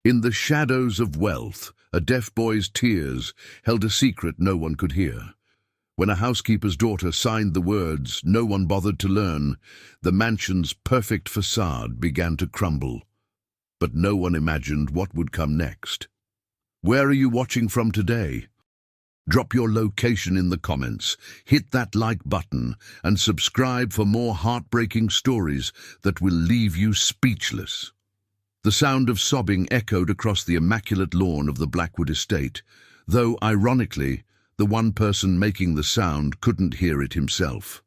In the shadows of wealth, a deaf boy's tears held a secret no one could hear. When a housekeeper's daughter signed the words no one bothered to learn, the mansion's perfect facade began to crumble. But no one imagined what would come next. Where are you watching from today? Drop your location in the comments, hit that like button, and subscribe for more heartbreaking stories that will leave you speechless. The sound of sobbing echoed across the immaculate lawn of the Blackwood estate, though, ironically, the one person making the sound couldn't hear it himself.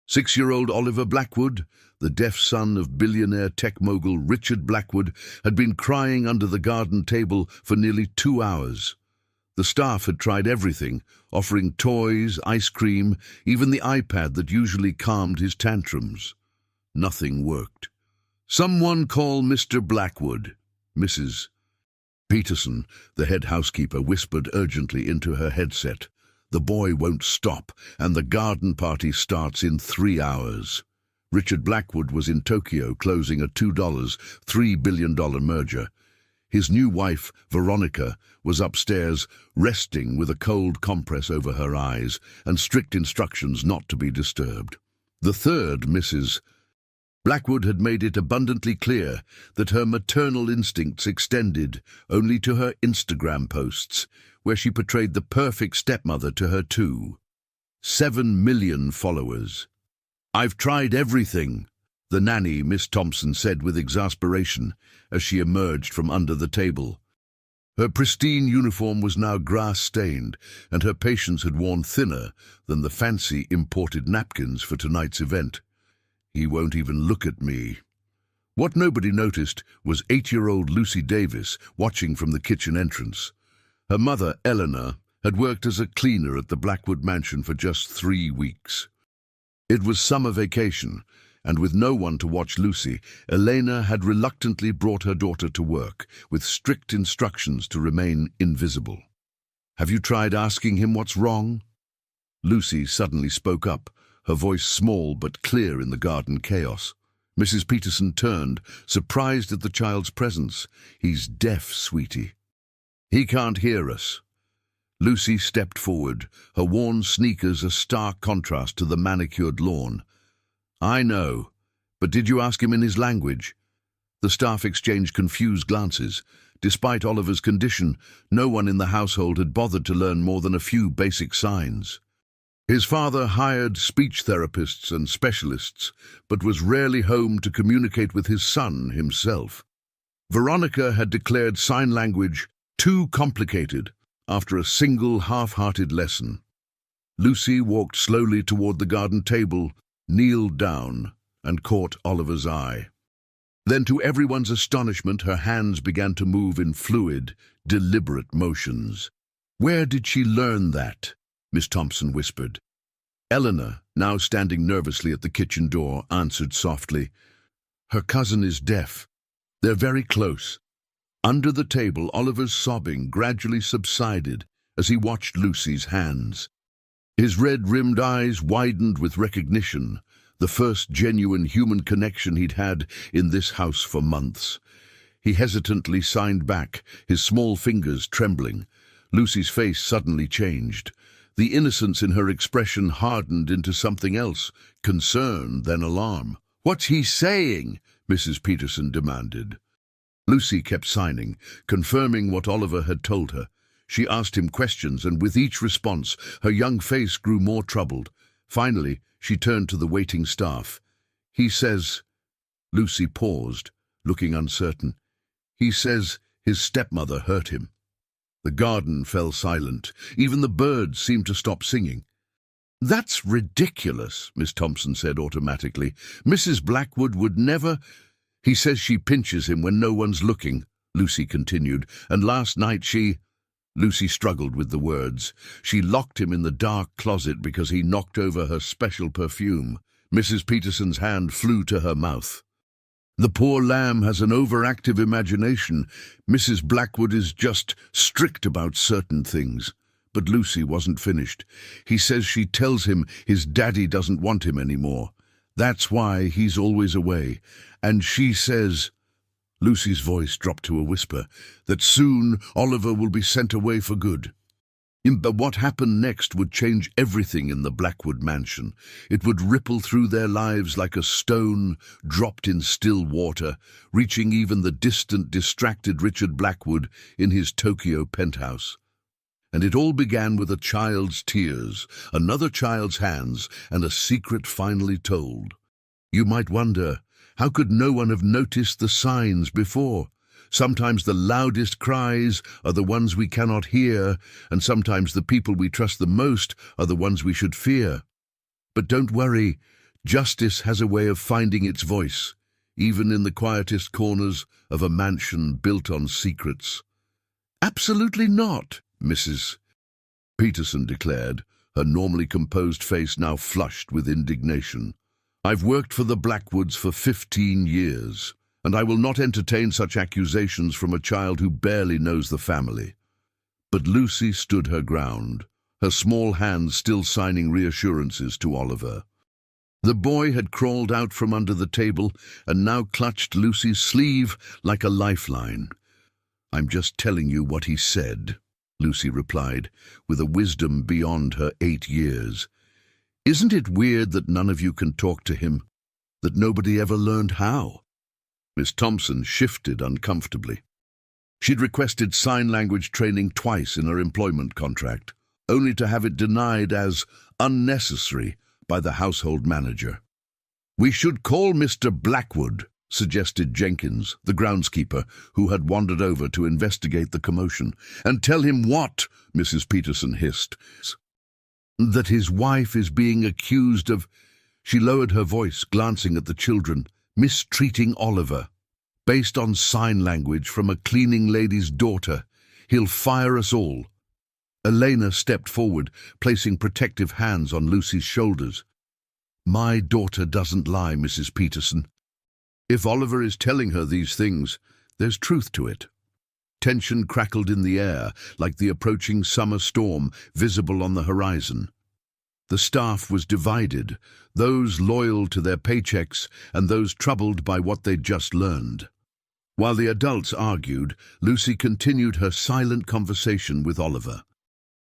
6-year-old Oliver Blackwood, the deaf son of billionaire tech mogul Richard Blackwood, had been crying under the garden table for nearly 2 hours. The staff had tried everything, offering toys, ice cream, even the iPad that usually calmed his tantrums. Nothing worked. "Someone call Mr. Blackwood." Mrs. Peterson, the head housekeeper, whispered urgently into her headset. "The boy won't stop, and the garden party starts in 3 hours." Richard Blackwood was in Tokyo closing a $3 billion merger. His new wife, Veronica, was upstairs, resting with a cold compress over her eyes and strict instructions not to be disturbed. The third, Mrs. Blackwood, had made it abundantly clear that her maternal instincts extended only to her Instagram posts, where she portrayed the perfect stepmother to her 7 million followers. "I've tried everything," the nanny, Miss Thompson, said with exasperation as she emerged from under the table. Her pristine uniform was now grass-stained, and her patience had worn thinner than the fancy imported napkins for tonight's event. "He won't even look at me." What nobody noticed was 8-year-old Lucy Davis watching from the kitchen entrance. Her mother, Eleanor, had worked as a cleaner at the Blackwood mansion for just 3 weeks. It was summer vacation, and with no one to watch Lucy, Elena had reluctantly brought her daughter to work, with strict instructions to remain invisible. "Have you tried asking him what's wrong?" Lucy suddenly spoke up, her voice small but clear in the garden chaos. Mrs. Peterson turned, surprised at the child's presence. "He's deaf, sweetie. He can't hear us." Lucy stepped forward, her worn sneakers a stark contrast to the manicured lawn. "I know, but did you ask him in his language?" The staff exchanged confused glances. Despite Oliver's condition, no one in the household had bothered to learn more than a few basic signs. His father hired speech therapists and specialists, but was rarely home to communicate with his son himself. Veronica had declared sign language too complicated after a single half-hearted lesson. Lucy walked slowly toward the garden table, kneeled down, and caught Oliver's eye. Then, to everyone's astonishment, her hands began to move in fluid, deliberate motions. "Where did she learn that?" Miss Thompson whispered. Eleanor, now standing nervously at the kitchen door, answered softly, "Her cousin is deaf. They're very close." Under the table, Oliver's sobbing gradually subsided as he watched Lucy's hands. His red-rimmed eyes widened with recognition, the first genuine human connection he'd had in this house for months. He hesitantly signed back, his small fingers trembling. Lucy's face suddenly changed. The innocence in her expression hardened into something else, concern, then alarm. "What's he saying?" Mrs. Peterson demanded. Lucy kept signing, confirming what Oliver had told her. She asked him questions, and with each response, her young face grew more troubled. Finally, she turned to the waiting staff. "He says—" Lucy paused, looking uncertain. "He says his stepmother hurt him." The garden fell silent. Even the birds seemed to stop singing. "That's ridiculous," Miss Thompson said automatically. "Mrs. Blackwood would never—" "He says she pinches him when no one's looking," Lucy continued, "and last night she—" Lucy struggled with the words. "She locked him in the dark closet because he knocked over her special perfume." Mrs. Peterson's hand flew to her mouth. "The poor lamb has an overactive imagination. Mrs. Blackwood is just strict about certain things." But Lucy wasn't finished. "He says she tells him his daddy doesn't want him anymore. That's why he's always away. And she says—" Lucy's voice dropped to a whisper, that soon Oliver will be sent away for good. But what happened next would change everything in the Blackwood mansion. It would ripple through their lives like a stone dropped in still water, reaching even the distant, distracted Richard Blackwood in his Tokyo penthouse. And it all began with a child's tears, another child's hands, and a secret finally told. You might wonder, how could no one have noticed the signs before? Sometimes the loudest cries are the ones we cannot hear, and sometimes the people we trust the most are the ones we should fear. But don't worry, justice has a way of finding its voice, even in the quietest corners of a mansion built on secrets. Absolutely not, Mrs. Peterson declared, her normally composed face now flushed with indignation. I've worked for the Blackwoods for 15 years, and I will not entertain such accusations from a child who barely knows the family. But Lucy stood her ground, her small hands still signing reassurances to Oliver. The boy had crawled out from under the table and now clutched Lucy's sleeve like a lifeline. I'm just telling you what he said, Lucy replied, with a wisdom beyond her 8 years. Isn't it weird that none of you can talk to him? That nobody ever learned how? Miss Thompson shifted uncomfortably. She'd requested sign language training twice in her employment contract, only to have it denied as unnecessary by the household manager. We should call Mr. Blackwood, suggested Jenkins, the groundskeeper, who had wandered over to investigate the commotion. And tell him what? Mrs. Peterson hissed. That his wife is being accused of... She lowered her voice, glancing at the children, mistreating Oliver. Based on sign language from a cleaning lady's daughter. He'll fire us all. Elena stepped forward, placing protective hands on Lucy's shoulders. My daughter doesn't lie, Mrs. Peterson. If Oliver is telling her these things, there's truth to it. Tension crackled in the air, like the approaching summer storm visible on the horizon. The staff was divided, those loyal to their paychecks and those troubled by what they'd just learned. While the adults argued, Lucy continued her silent conversation with Oliver.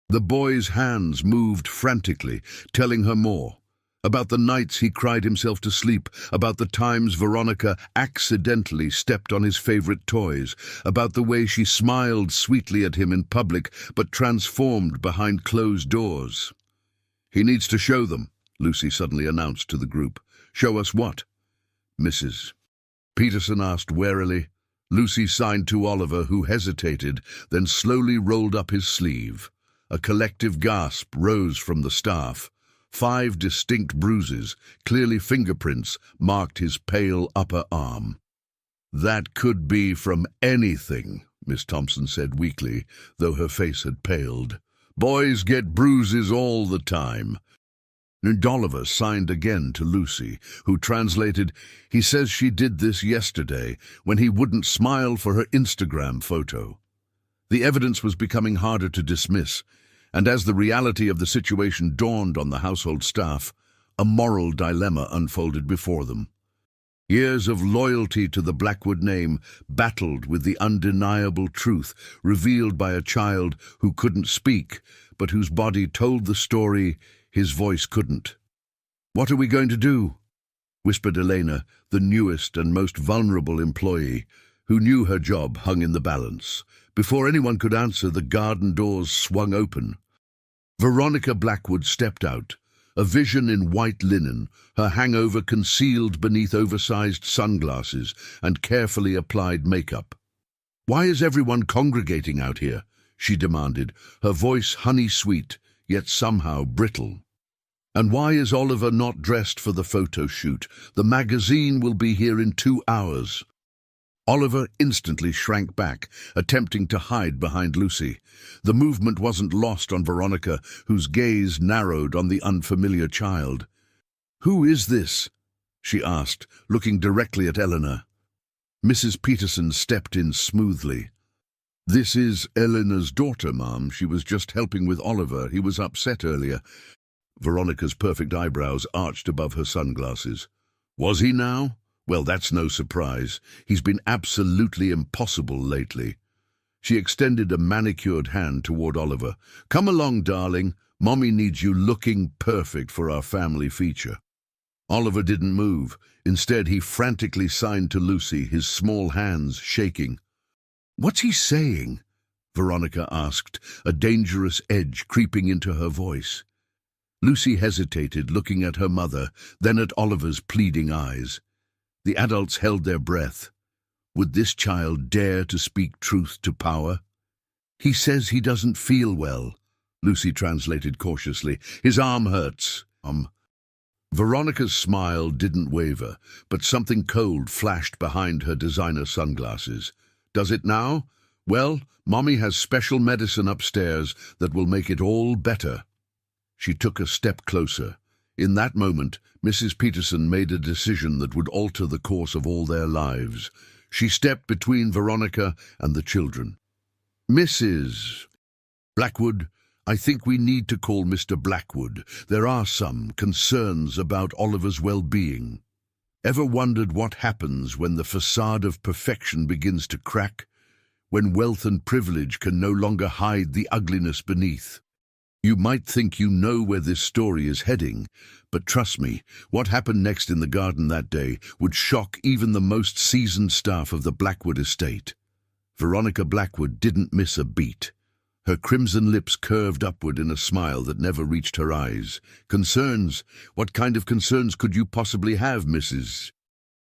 The boy's hands moved frantically, telling her more. About the nights he cried himself to sleep, about the times Veronica accidentally stepped on his favorite toys, about the way she smiled sweetly at him in public but transformed behind closed doors. He needs to show them, Lucy suddenly announced to the group. Show us what? Mrs. Peterson asked warily. Lucy signed to Oliver, who hesitated, then slowly rolled up his sleeve. A collective gasp rose from the staff. 5 distinct bruises, clearly fingerprints, marked his pale upper arm. That could be from anything, Miss Thompson said weakly, though her face had paled. Boys get bruises all the time. And Oliver signed again to Lucy, who translated, he says she did this yesterday when he wouldn't smile for her Instagram photo. The evidence was becoming harder to dismiss, and as the reality of the situation dawned on the household staff, a moral dilemma unfolded before them. Years of loyalty to the Blackwood name battled with the undeniable truth revealed by a child who couldn't speak, but whose body told the story his voice couldn't. What are we going to do? Whispered Elena, the newest and most vulnerable employee, who knew her job hung in the balance. Before anyone could answer, the garden doors swung open. Veronica Blackwood stepped out, a vision in white linen, her hangover concealed beneath oversized sunglasses and carefully applied makeup. Why is everyone congregating out here? She demanded, her voice honey-sweet, yet somehow brittle. And why is Oliver not dressed for the photo shoot? The magazine will be here in 2 hours. Oliver instantly shrank back, attempting to hide behind Lucy. The movement wasn't lost on Veronica, whose gaze narrowed on the unfamiliar child. Who is this? She asked, looking directly at Eleanor. Mrs. Peterson stepped in smoothly. This is Eleanor's daughter, Ma'am. She was just helping with Oliver. He was upset earlier. Veronica's perfect eyebrows arched above her sunglasses. Was he now? Well, that's no surprise. He's been absolutely impossible lately. She extended a manicured hand toward Oliver. Come along, darling. Mommy needs you looking perfect for our family feature. Oliver didn't move. Instead, he frantically signed to Lucy, his small hands shaking. What's he saying? Veronica asked, a dangerous edge creeping into her voice. Lucy hesitated, looking at her mother, then at Oliver's pleading eyes. The adults held their breath. Would this child dare to speak truth to power? He says he doesn't feel well, Lucy translated cautiously. His arm hurts. Veronica's smile didn't waver, but something cold flashed behind her designer sunglasses. Does it now? Well, Mommy has special medicine upstairs that will make it all better. She took a step closer. In that moment, Mrs. Peterson made a decision that would alter the course of all their lives. She stepped between Veronica and the children. Mrs. Blackwood, I think we need to call Mr. Blackwood. There are some concerns about Oliver's well-being. Ever wondered what happens when the facade of perfection begins to crack? When wealth and privilege can no longer hide the ugliness beneath? You might think you know where this story is heading, but trust me, what happened next in the garden that day would shock even the most seasoned staff of the Blackwood estate. Veronica Blackwood didn't miss a beat. Her crimson lips curved upward in a smile that never reached her eyes. Concerns? What kind of concerns could you possibly have, Mrs.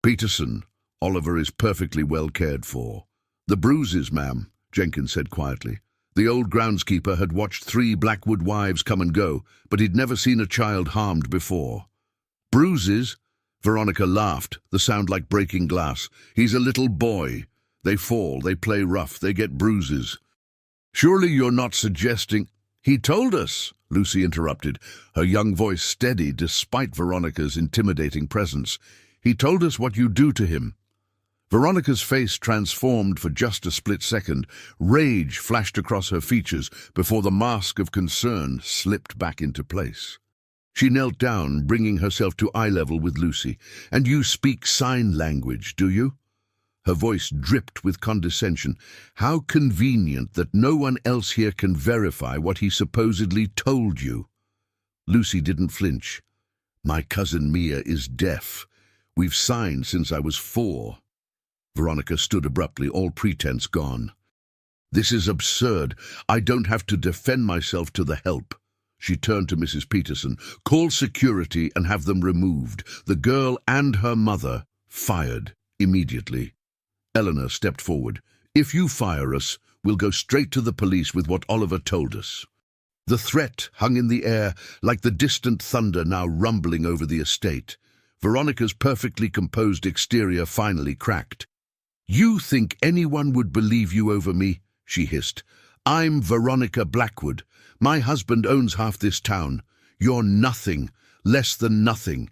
Peterson? Oliver is perfectly well cared for. The bruises, ma'am, Jenkins said quietly. The old groundskeeper had watched 3 Blackwood wives come and go, but he'd never seen a child harmed before. Bruises? Veronica laughed, the sound like breaking glass. He's a little boy. They fall, they play rough, they get bruises. Surely you're not suggesting— He told us, Lucy interrupted, her young voice steady despite Veronica's intimidating presence. He told us what you do to him. Veronica's face transformed for just a split second. Rage flashed across her features before the mask of concern slipped back into place. She knelt down, bringing herself to eye level with Lucy. And you speak sign language, do you? Her voice dripped with condescension. How convenient that no one else here can verify what he supposedly told you. Lucy didn't flinch. My cousin Mia is deaf. We've signed since I was 4. Veronica stood abruptly, all pretense gone. This is absurd. I don't have to defend myself to the help. She turned to Mrs. Peterson. Call security and have them removed. The girl and her mother fired immediately. Eleanor stepped forward. If you fire us, we'll go straight to the police with what Oliver told us. The threat hung in the air like the distant thunder now rumbling over the estate. Veronica's perfectly composed exterior finally cracked. You think anyone would believe you over me? She hissed. I'm Veronica Blackwood. My husband owns half this town. You're nothing, less than nothing.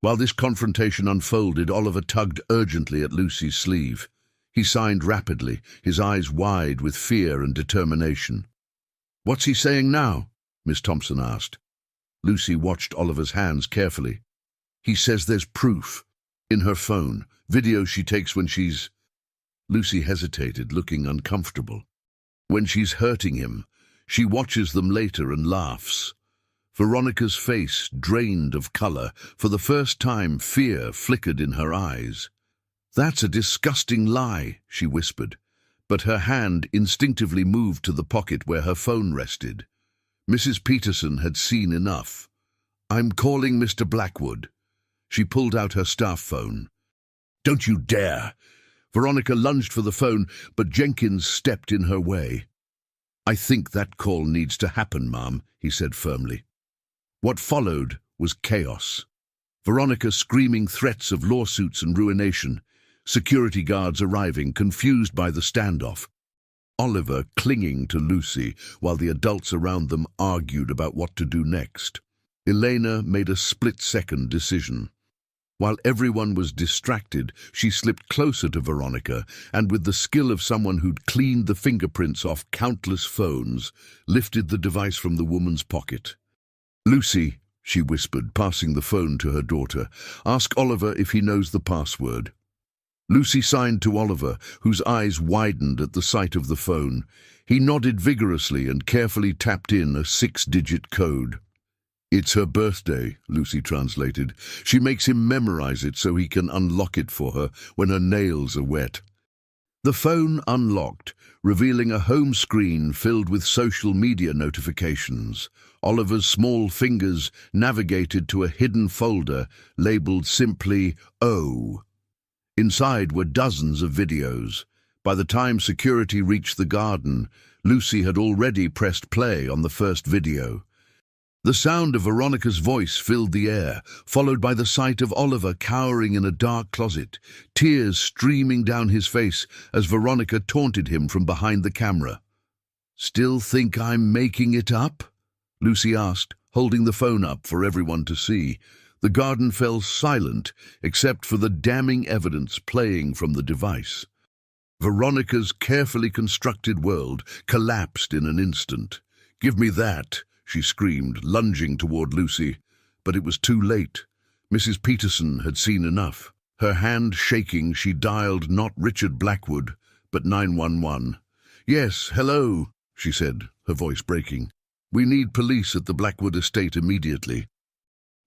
While this confrontation unfolded, Oliver tugged urgently at Lucy's sleeve. He signed rapidly, his eyes wide with fear and determination. What's he saying now? Miss Thompson asked. Lucy watched Oliver's hands carefully. He says there's proof. In her phone, videos she takes when she's— Lucy hesitated, looking uncomfortable. When she's hurting him, she watches them later and laughs. Veronica's face drained of color. For the first time, fear flickered in her eyes. That's a disgusting lie, she whispered, but her hand instinctively moved to the pocket where her phone rested. Mrs. Peterson had seen enough. I'm calling Mr. Blackwood. She pulled out her staff phone. Don't you dare! Veronica lunged for the phone, but Jenkins stepped in her way. I think that call needs to happen, ma'am, he said firmly. What followed was chaos. Veronica screaming threats of lawsuits and ruination. Security guards arriving, confused by the standoff. Oliver clinging to Lucy, while the adults around them argued about what to do next. Elena made a split-second decision. While everyone was distracted, she slipped closer to Veronica and, with the skill of someone who'd cleaned the fingerprints off countless phones, lifted the device from the woman's pocket. Lucy, she whispered, passing the phone to her daughter. "Ask Oliver if he knows the password." Lucy signed to Oliver, whose eyes widened at the sight of the phone. He nodded vigorously and carefully tapped in a 6-digit code. "It's her birthday," Lucy translated. "She makes him memorize it so he can unlock it for her when her nails are wet." The phone unlocked, revealing a home screen filled with social media notifications. Oliver's small fingers navigated to a hidden folder labeled simply O. Inside were dozens of videos. By the time security reached the garden, Lucy had already pressed play on the first video. The sound of Veronica's voice filled the air, followed by the sight of Oliver cowering in a dark closet, tears streaming down his face as Veronica taunted him from behind the camera. "Still think I'm making it up?" Lucy asked, holding the phone up for everyone to see. The garden fell silent, except for the damning evidence playing from the device. Veronica's carefully constructed world collapsed in an instant. "Give me that!" she screamed, lunging toward Lucy. But it was too late. Mrs. Peterson had seen enough. Her hand shaking, she dialed not Richard Blackwood, but 911. "Yes, hello," she said, her voice breaking. "We need police at the Blackwood estate immediately.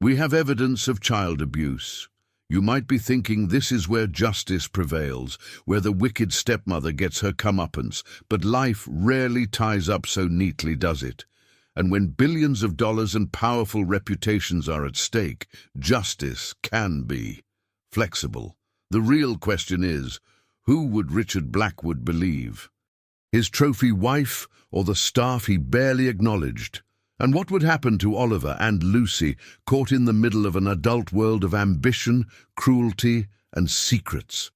We have evidence of child abuse. You might be thinking this is where justice prevails, where the wicked stepmother gets her comeuppance, but life rarely ties up so neatly, does it? And when billions of dollars and powerful reputations are at stake, justice can be flexible. The real question is, who would Richard Blackwood believe? His trophy wife or the staff he barely acknowledged? And what would happen to Oliver and Lucy, caught in the middle of an adult world of ambition, cruelty, and secrets?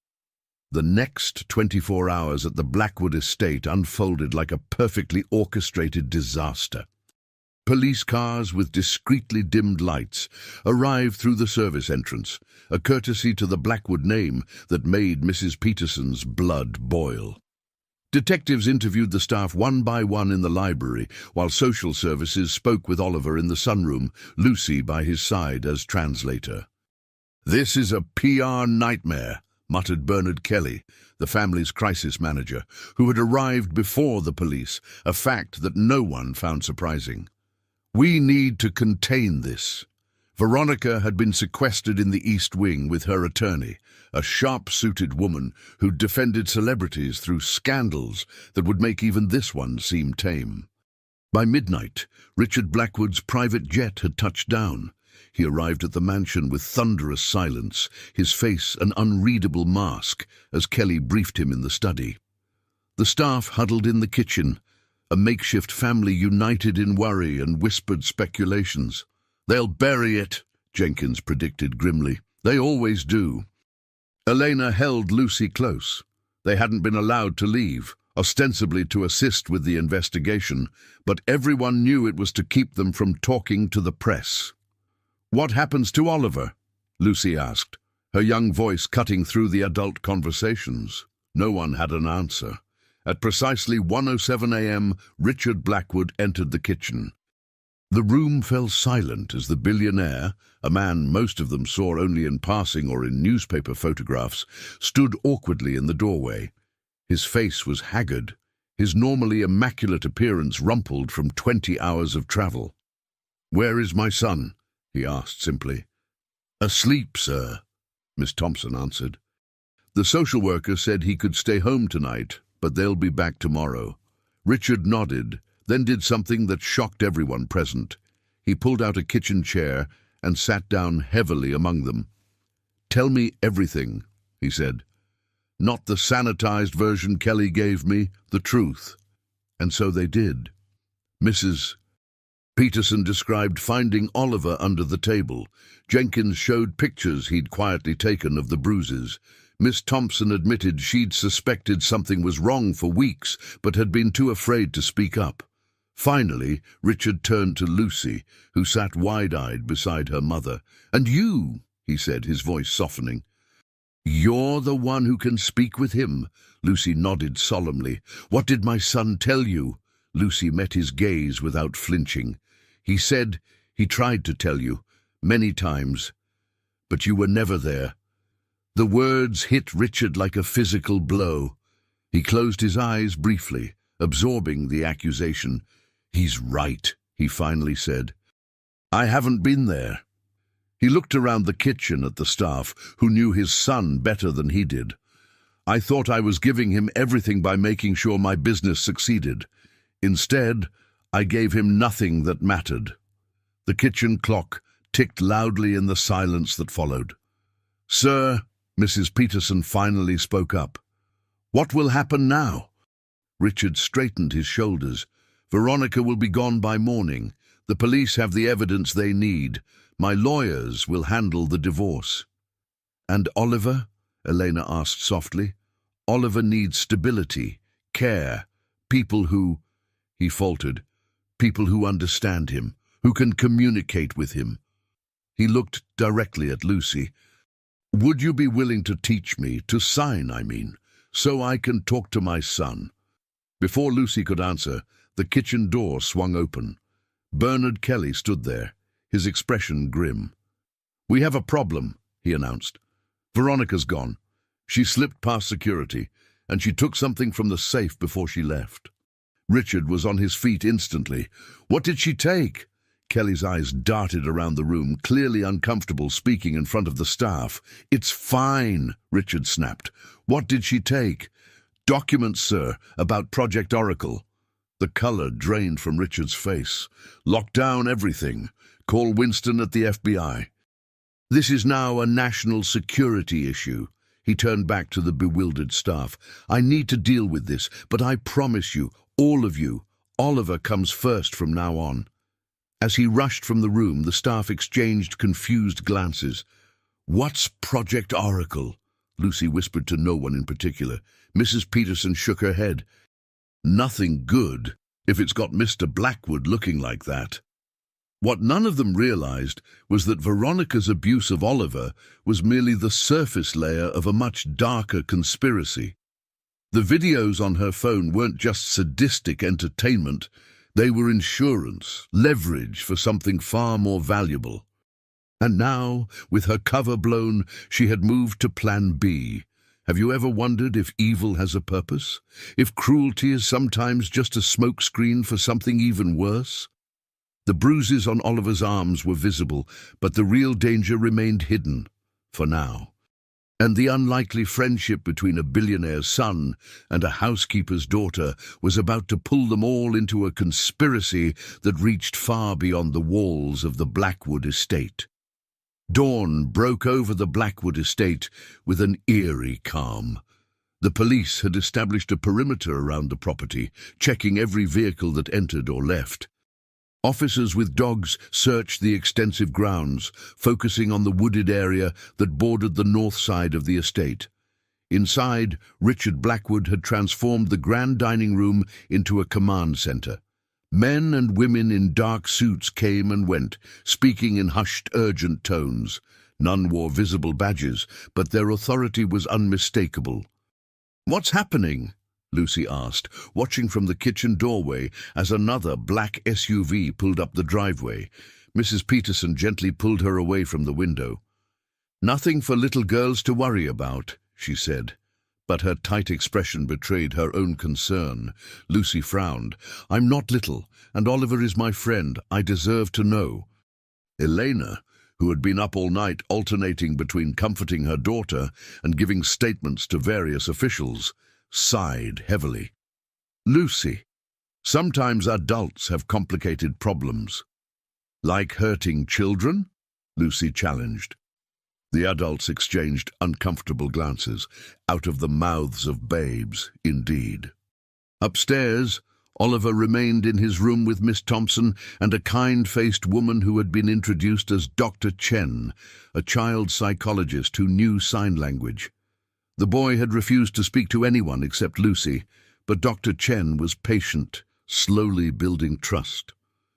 The next 24 hours at the Blackwood estate unfolded like a perfectly orchestrated disaster. Police cars with discreetly dimmed lights arrived through the service entrance, a courtesy to the Blackwood name that made Mrs. Peterson's blood boil. Detectives interviewed the staff one by one in the library, while social services spoke with Oliver in the sunroom, Lucy by his side as translator. "This is a PR nightmare," muttered Bernard Kelly, the family's crisis manager, who had arrived before the police, a fact that no one found surprising. "We need to contain this." Veronica had been sequestered in the East Wing with her attorney, a sharp-suited woman who defended celebrities through scandals that would make even this one seem tame. By midnight, Richard Blackwood's private jet had touched down. He arrived at the mansion with thunderous silence, his face an unreadable mask, as Kelly briefed him in the study. The staff huddled in the kitchen, a makeshift family united in worry and whispered speculations. "They'll bury it," Jenkins predicted grimly. "They always do." Elena held Lucy close. They hadn't been allowed to leave, ostensibly to assist with the investigation, but everyone knew it was to keep them from talking to the press. "What happens to Oliver?" Lucy asked, her young voice cutting through the adult conversations. No one had an answer. At precisely 1:07 a.m., Richard Blackwood entered the kitchen. The room fell silent as the billionaire, a man most of them saw only in passing or in newspaper photographs, stood awkwardly in the doorway. His face was haggard, his normally immaculate appearance rumpled from 20 hours of travel. "Where is my son?" he asked simply. "Asleep, sir," Miss Thompson answered. "The social worker said he could stay home tonight, but they'll be back tomorrow." Richard nodded, then did something that shocked everyone present. He pulled out a kitchen chair and sat down heavily among them. "Tell me everything," he said. "Not the sanitized version Kelly gave me, the truth." And so they did. Mrs. Peterson described finding Oliver under the table. Jenkins showed pictures he'd quietly taken of the bruises. Miss Thompson admitted she'd suspected something was wrong for weeks, but had been too afraid to speak up. Finally, Richard turned to Lucy, who sat wide-eyed beside her mother. "And you," he said, his voice softening. "You're the one who can speak with him." Lucy nodded solemnly. "What did my son tell you?" Lucy met his gaze without flinching. "He said He tried to tell you, many times, but you were never there. The words hit Richard like a physical blow. He closed his eyes briefly, absorbing the accusation. "He's right," he finally said. "I haven't been there." He looked around the kitchen at the staff, who knew his son better than he did. "I thought I was giving him everything by making sure my business succeeded. Instead, I gave him nothing that mattered." The kitchen clock ticked loudly in the silence that followed. "Sir," Mrs. Peterson finally spoke up. "What will happen now?" Richard straightened his shoulders. "Veronica will be gone by morning. The police have the evidence they need. My lawyers will handle the divorce." "And Oliver?" Elena asked softly. "Oliver needs stability, care, people who—" He faltered. "People who understand him, who can communicate with him." He looked directly at Lucy. "Would you be willing to teach me, to sign, I mean, so I can talk to my son?" Before Lucy could answer, the kitchen door swung open. Bernard Kelly stood there, his expression grim. "We have a problem," he announced. "Veronica's gone. She slipped past security, and she took something from the safe before she left." Richard was on his feet instantly. "What did she take?" Kelly's eyes darted around the room, clearly uncomfortable speaking in front of the staff. "It's fine," Richard snapped. "What did she take?" "Documents, sir, about Project Oracle." The color drained from Richard's face. "Lock down everything. Call Winston at the FBI. This is now a national security issue." He turned back to the bewildered staff. "I need to deal with this, but I promise you, all of you, Oliver comes first from now on." As he rushed from the room, the staff exchanged confused glances. "What's Project Oracle?" Lucy whispered to no one in particular. Mrs. Peterson shook her head. "Nothing good, if it's got Mr. Blackwood looking like that." What none of them realized was that Veronica's abuse of Oliver was merely the surface layer of a much darker conspiracy. The videos on her phone weren't just sadistic entertainment. They were insurance, leverage for something far more valuable. And now, with her cover blown, she had moved to Plan B. Have you ever wondered if evil has a purpose? If cruelty is sometimes just a smokescreen for something even worse? The bruises on Oliver's arms were visible, but the real danger remained hidden, for now. And the unlikely friendship between a billionaire's son and a housekeeper's daughter was about to pull them all into a conspiracy that reached far beyond the walls of the Blackwood estate. Dawn broke over the Blackwood estate with an eerie calm. The police had established a perimeter around the property, checking every vehicle that entered or left. Officers with dogs searched the extensive grounds, focusing on the wooded area that bordered the north side of the estate. Inside, Richard Blackwood had transformed the grand dining room into a command center. Men and women in dark suits came and went, speaking in hushed, urgent tones. None wore visible badges, but their authority was unmistakable. "What's happening?" Lucy asked, watching from the kitchen doorway as another black SUV pulled up the driveway. Mrs. Peterson gently pulled her away from the window. "Nothing for little girls to worry about," she said. But her tight expression betrayed her own concern. Lucy frowned. "I'm not little, and Oliver is my friend. I deserve to know." Elena, who had been up all night alternating between comforting her daughter and giving statements to various officials, sighed heavily. "Lucy, sometimes adults have complicated problems." "Like hurting children?" Lucy challenged. The adults exchanged uncomfortable glances, out of the mouths of babes, indeed. Upstairs, Oliver remained in his room with Miss Thompson and a kind-faced woman who had been introduced as Dr. Chen, a child psychologist who knew sign language. The boy had refused to speak to anyone except Lucy, but Dr. Chen was patient, slowly building trust.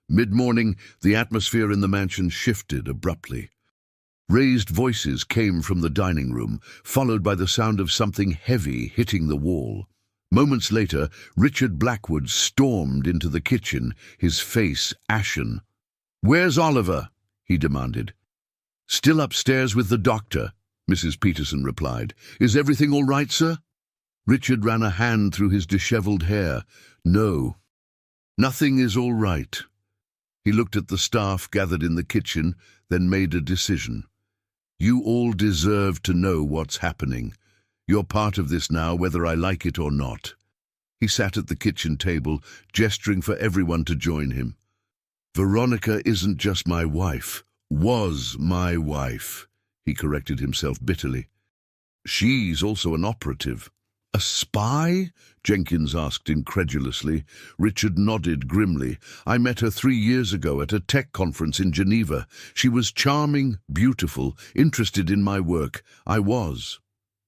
Mid-morning, the atmosphere in the mansion shifted abruptly. Raised voices came from the dining room, followed by the sound of something heavy hitting the wall. Moments later, Richard Blackwood stormed into the kitchen, his face ashen. "Where's Oliver?" he demanded. "Still upstairs with the doctor," Mrs. Peterson replied. "Is everything all right, sir?" Richard ran a hand through his dishevelled hair. "No, nothing is all right." He looked at the staff gathered in the kitchen, then made a decision. "You all deserve to know what's happening. You're part of this now, whether I like it or not." He sat at the kitchen table, gesturing for everyone to join him. "Veronica isn't just my wife. Was my wife," he corrected himself bitterly. "She's also an operative." "A spy?" Jenkins asked incredulously. Richard nodded grimly. "I met her 3 years ago at a tech conference in Geneva. She was charming, beautiful, interested in my work. I was."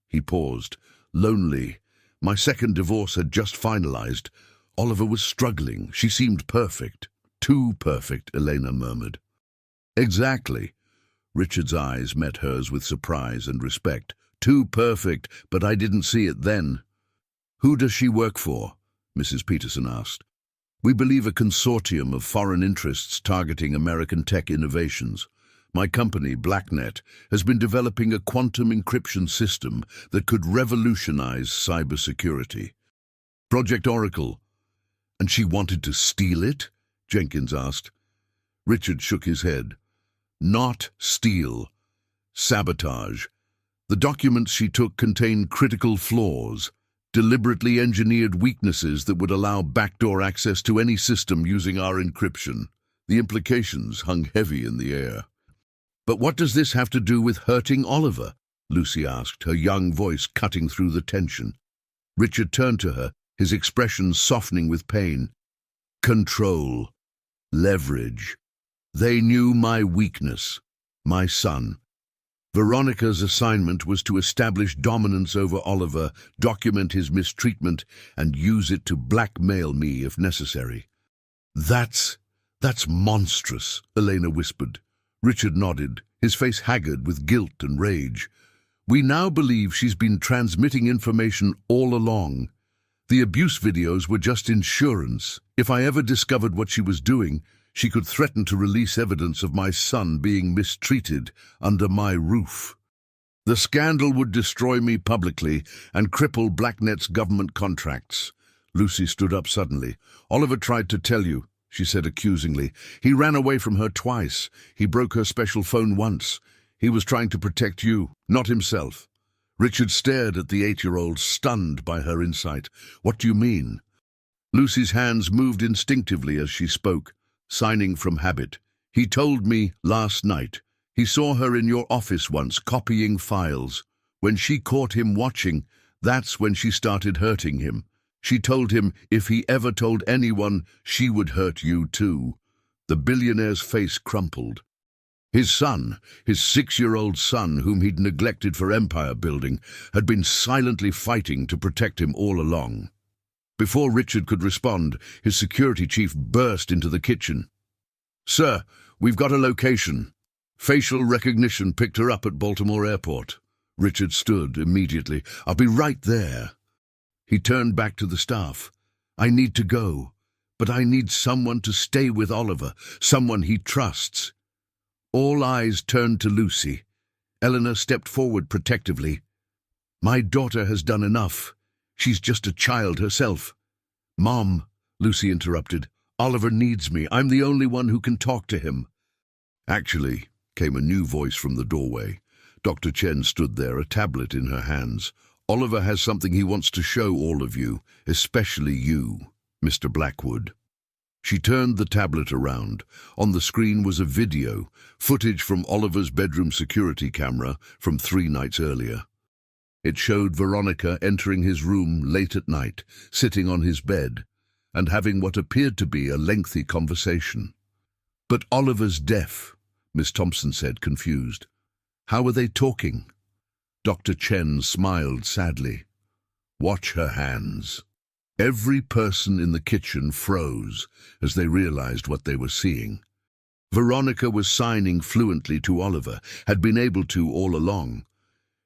He paused. "Lonely. My second divorce had just finalized. Oliver was struggling. She seemed perfect." "Too perfect," Elena murmured. "Exactly." Richard's eyes met hers with surprise and respect. "Too perfect, but I didn't see it then." "Who does she work for?" Mrs. Peterson asked. "We believe a consortium of foreign interests targeting American tech innovations. My company, BlackNet, has been developing a quantum encryption system that could revolutionize cybersecurity. Project Oracle." "And she wanted to steal it?" Jenkins asked. Richard shook his head. "Not steal. Sabotage. The documents she took contained critical flaws, deliberately engineered weaknesses that would allow backdoor access to any system using our encryption." The implications hung heavy in the air. "But what does this have to do with hurting Oliver?" Lucy asked, her young voice cutting through the tension. Richard turned to her, his expression softening with pain. "Control. Leverage. They knew my weakness, my son. Veronica's assignment was to establish dominance over Oliver, document his mistreatment, and use it to blackmail me if necessary." That's monstrous," Elena whispered. Richard nodded, his face haggard with guilt and rage. "We now believe she's been transmitting information all along. The abuse videos were just insurance. If I ever discovered what she was doing, she could threaten to release evidence of my son being mistreated under my roof. The scandal would destroy me publicly and cripple BlackNet's government contracts." Lucy stood up suddenly. "Oliver tried to tell you," she said accusingly. "He ran away from her twice. He broke her special phone once. He was trying to protect you, not himself." Richard stared at the 8-year-old, stunned by her insight. "What do you mean?" Lucy's hands moved instinctively as she spoke, signing from habit. "He told me last night. He saw her in your office once, copying files. When she caught him watching, that's when she started hurting him. She told him if he ever told anyone, she would hurt you too." The billionaire's face crumpled. His son, his 6-year-old son, whom he'd neglected for empire building, had been silently fighting to protect him all along. Before Richard could respond, his security chief burst into the kitchen. "Sir, we've got a location. Facial recognition picked her up at Baltimore Airport." Richard stood immediately. "I'll be right there." He turned back to the staff. "I need to go, but I need someone to stay with Oliver, someone he trusts." All eyes turned to Lucy. Eleanor stepped forward protectively. "My daughter has done enough. She's just a child herself." "Mom," Lucy interrupted, "Oliver needs me. I'm the only one who can talk to him." "Actually," came a new voice from the doorway. Dr. Chen stood there, a tablet in her hands. "Oliver has something he wants to show all of you, especially you, Mr. Blackwood." She turned the tablet around. On the screen was a video, footage from Oliver's bedroom security camera from 3 nights earlier. It showed Veronica entering his room late at night, sitting on his bed, and having what appeared to be a lengthy conversation. "But Oliver's deaf," Miss Thompson said, confused. "How were they talking?" Dr. Chen smiled sadly. "Watch her hands." Every person in the kitchen froze as they realized what they were seeing. Veronica was signing fluently to Oliver, had been able to all along.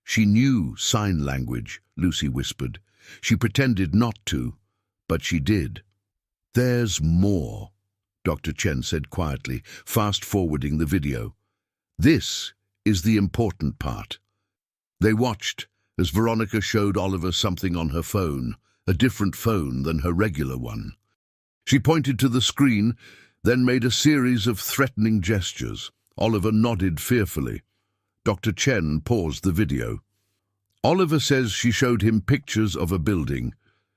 "She knew sign language," Lucy whispered. "She pretended not to, but she did." "There's more," Dr. Chen said quietly, fast-forwarding the video. "This is the important part." They watched as Veronica showed Oliver something on her phone, a different phone than her regular one. She pointed to the screen, then made a series of threatening gestures. Oliver nodded fearfully. Dr. Chen paused the video. Oliver says she showed him pictures of a building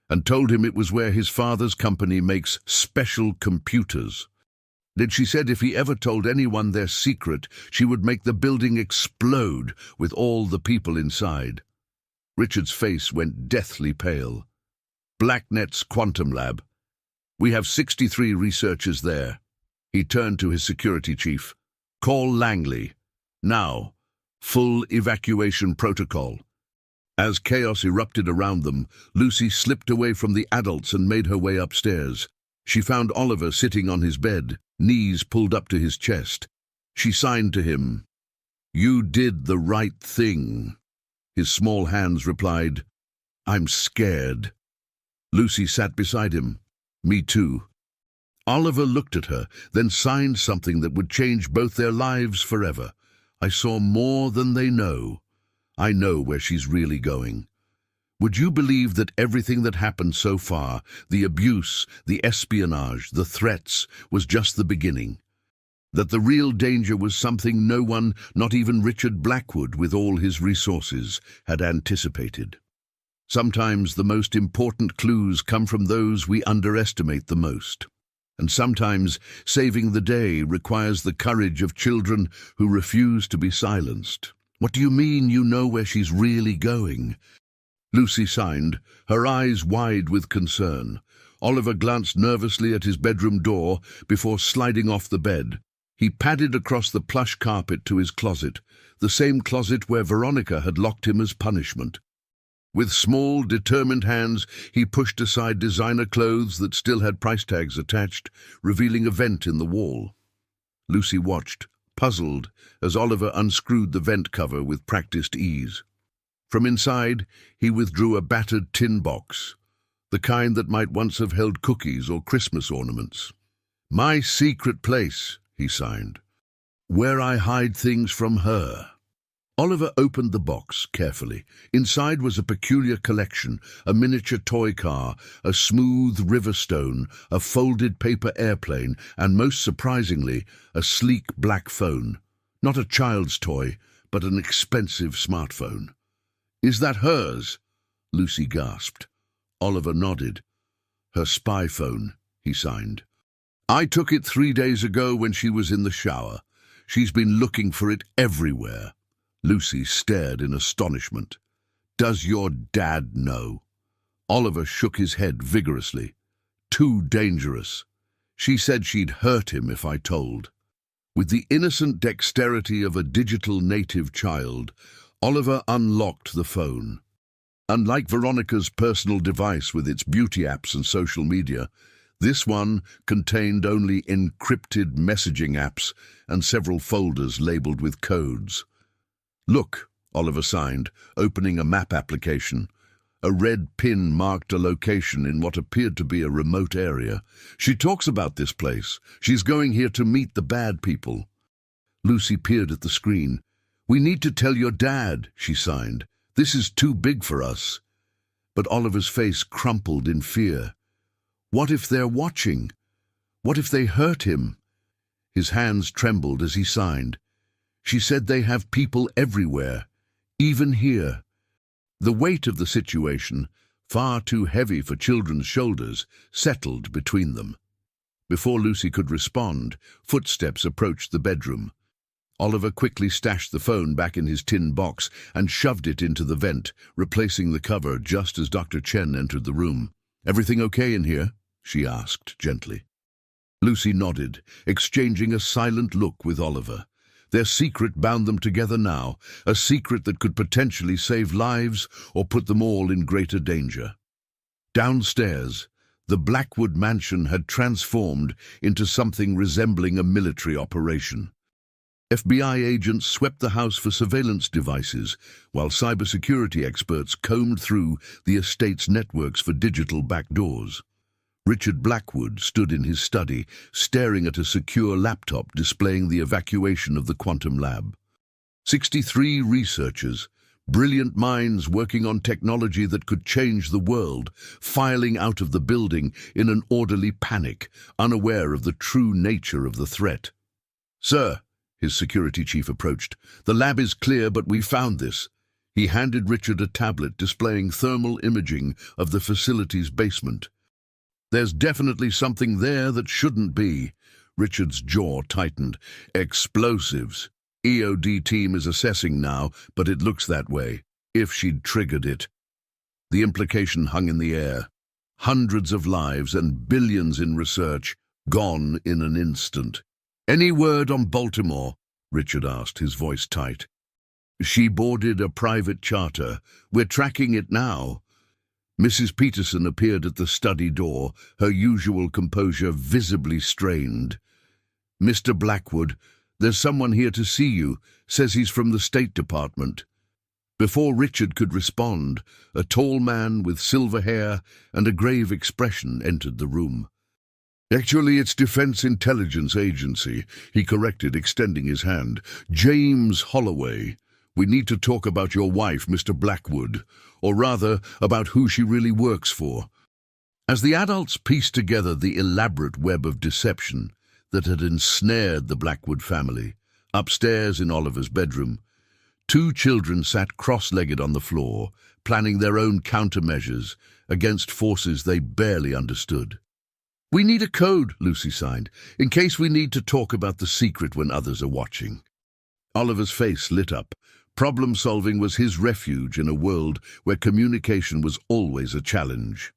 and told him it was where his father's company makes special computers. Then she said if he ever told anyone their secret, she would make the building explode with all the people inside. Richard's face went deathly pale. "Blacknet's Quantum Lab. We have 63 researchers there." He turned to his security chief. "Call Langley. Now. Full evacuation protocol." As chaos erupted around them, Lucy slipped away from the adults and made her way upstairs. She found Oliver sitting on his bed, knees pulled up to his chest. She signed to him. "You did the right thing." His small hands replied, "I'm scared." Lucy sat beside him. "Me too." Oliver looked at her, then signed something that would change both their lives forever. "I saw more than they know. I know where she's really going." Would you believe that everything that happened so far, the abuse, the espionage, the threats, was just the beginning? That the real danger was something no one, not even Richard Blackwood with all his resources, had anticipated? Sometimes the most important clues come from those we underestimate the most. And sometimes saving the day requires the courage of children who refuse to be silenced. "What do you mean you know where she's really going?" Lucy signed, her eyes wide with concern. Oliver glanced nervously at his bedroom door before sliding off the bed. He padded across the plush carpet to his closet, the same closet where Veronica had locked him as punishment. With small, determined hands, he pushed aside designer clothes that still had price tags attached, revealing a vent in the wall. Lucy watched, puzzled, as Oliver unscrewed the vent cover with practiced ease. From inside, he withdrew a battered tin box, the kind that might once have held cookies or Christmas ornaments. "My secret place," he signed, "where I hide things from her." Oliver opened the box carefully. Inside was a peculiar collection, a miniature toy car, a smooth river stone, a folded paper airplane, and most surprisingly, a sleek black phone. Not a child's toy, but an expensive smartphone. "Is that hers?" Lucy gasped. Oliver nodded. "Her spy phone," he signed. "I took it 3 days ago when she was in the shower. She's been looking for it everywhere." Lucy stared in astonishment. "Does your dad know?" Oliver shook his head vigorously. "Too dangerous. She said she'd hurt him if I told." With the innocent dexterity of a digital native child, Oliver unlocked the phone. Unlike Veronica's personal device with its beauty apps and social media, this one contained only encrypted messaging apps and several folders labeled with codes. "Look," Oliver signed, opening a map application. A red pin marked a location in what appeared to be a remote area. "She talks about this place. She's going here to meet the bad people." Lucy peered at the screen. "We need to tell your dad," she signed. "This is too big for us." But Oliver's face crumpled in fear. What if they're watching? What if they hurt him? His hands trembled as he signed. "She said they have people everywhere, even here." The weight of the situation, far too heavy for children's shoulders, settled between them. Before Lucy could respond, footsteps approached the bedroom. Oliver quickly stashed the phone back in his tin box and shoved it into the vent, replacing the cover just as Dr. Chen entered the room. "Everything okay in here?" she asked gently. Lucy nodded, exchanging a silent look with Oliver. Their secret bound them together now, a secret that could potentially save lives or put them all in greater danger. Downstairs, the Blackwood mansion had transformed into something resembling a military operation. FBI agents swept the house for surveillance devices, while cybersecurity experts combed through the estate's networks for digital backdoors. Richard Blackwood stood in his study, staring at a secure laptop displaying the evacuation of the quantum lab. 63 researchers, brilliant minds working on technology that could change the world, filing out of the building in an orderly panic, unaware of the true nature of the threat. "Sir," his security chief approached, "the lab is clear, but we found this." He handed Richard a tablet displaying thermal imaging of the facility's basement. "There's definitely something there that shouldn't be." Richard's jaw tightened. "Explosives. EOD team is assessing now, but it looks that way. If she'd triggered it." The implication hung in the air. Hundreds of lives and billions in research, gone in an instant. "Any word on Baltimore?" Richard asked, his voice tight. "She boarded a private charter. We're tracking it now." Mrs. Peterson appeared at the study door, her usual composure visibly strained. "Mr. Blackwood, there's someone here to see you. Says he's from the State Department." Before Richard could respond, a tall man with silver hair and a grave expression entered the room. "Actually, it's Defense Intelligence Agency," he corrected, extending his hand. "James Holloway. We need to talk about your wife, Mr. Blackwood, or rather, about who she really works for." As the adults pieced together the elaborate web of deception that had ensnared the Blackwood family, upstairs in Oliver's bedroom, two children sat cross-legged on the floor, planning their own countermeasures against forces they barely understood. "We need a code," Lucy signed, "in case we need to talk about the secret when others are watching." Oliver's face lit up. Problem-solving was his refuge in a world where communication was always a challenge.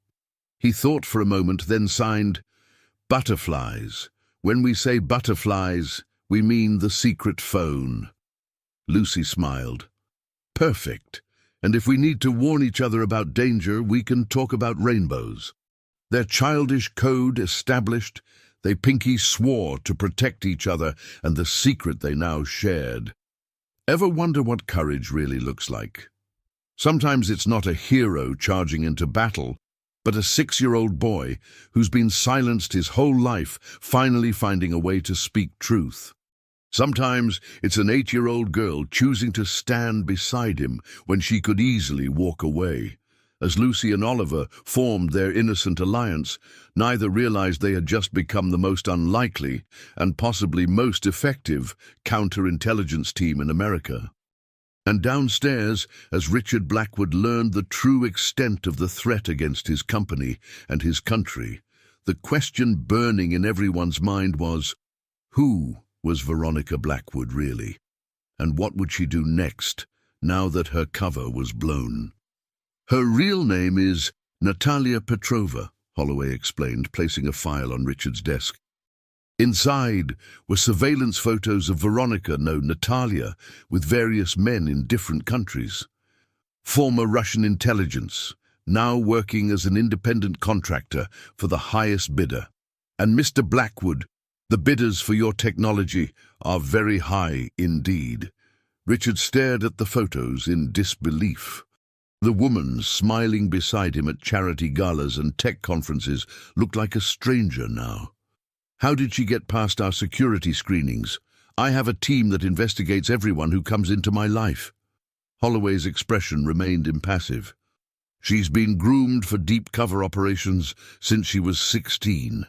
He thought for a moment, then signed, "Butterflies. When we say butterflies, we mean the secret phone." Lucy smiled. "Perfect. And if we need to warn each other about danger, we can talk about rainbows." Their childish code established, they pinky swore to protect each other and the secret they now shared. Ever wonder what courage really looks like? Sometimes it's not a hero charging into battle, but a 6-year-old boy who's been silenced his whole life, finally finding a way to speak truth. Sometimes it's an 8-year-old girl choosing to stand beside him when she could easily walk away. As Lucy and Oliver formed their innocent alliance, neither realized they had just become the most unlikely and possibly most effective counterintelligence team in America. And downstairs, as Richard Blackwood learned the true extent of the threat against his company and his country, the question burning in everyone's mind was, who was Veronica Blackwood really? And what would she do next, now that her cover was blown? "Her real name is Natalia Petrova," Holloway explained, placing a file on Richard's desk. Inside were surveillance photos of Veronica, no Natalia, with various men in different countries. Former Russian intelligence, now working as an independent contractor for the highest bidder. "And Mr. Blackwood, the bidders for your technology are very high indeed." Richard stared at the photos in disbelief. The woman smiling beside him at charity galas and tech conferences looked like a stranger now. "How did she get past our security screenings? I have a team that investigates everyone who comes into my life." Holloway's expression remained impassive. "She's been groomed for deep cover operations since she was 16.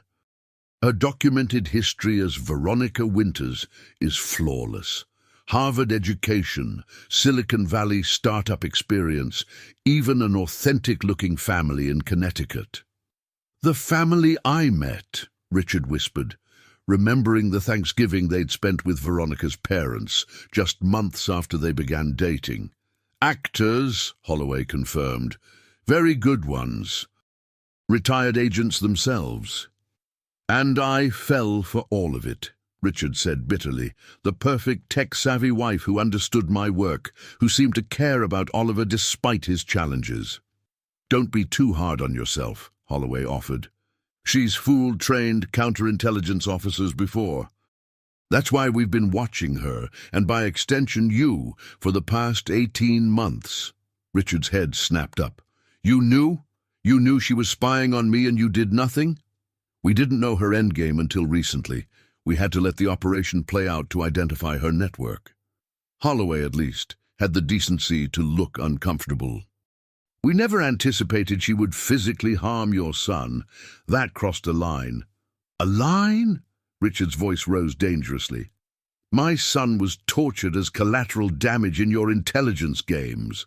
Her documented history as Veronica Winters is flawless. Harvard education, Silicon Valley startup experience, even an authentic-looking family in Connecticut." "The family I met," Richard whispered, remembering the Thanksgiving they'd spent with Veronica's parents, just months after they began dating. "Actors," Holloway confirmed. "Very good ones. Retired agents themselves." "And I fell for all of it," Richard said bitterly. "The perfect tech-savvy wife who understood my work, who seemed to care about Oliver despite his challenges." "Don't be too hard on yourself," Holloway offered. "She's fooled trained counterintelligence officers before. That's why we've been watching her, and by extension you, for the past 18 months. Richard's head snapped up. "You knew? You knew she was spying on me and you did nothing?" We didn't know her endgame until recently. We had to let the operation play out to identify her network. Holloway, at least, had the decency to look uncomfortable. We never anticipated she would physically harm your son. That crossed a line. A line? Richard's voice rose dangerously. My son was tortured as collateral damage in your intelligence games.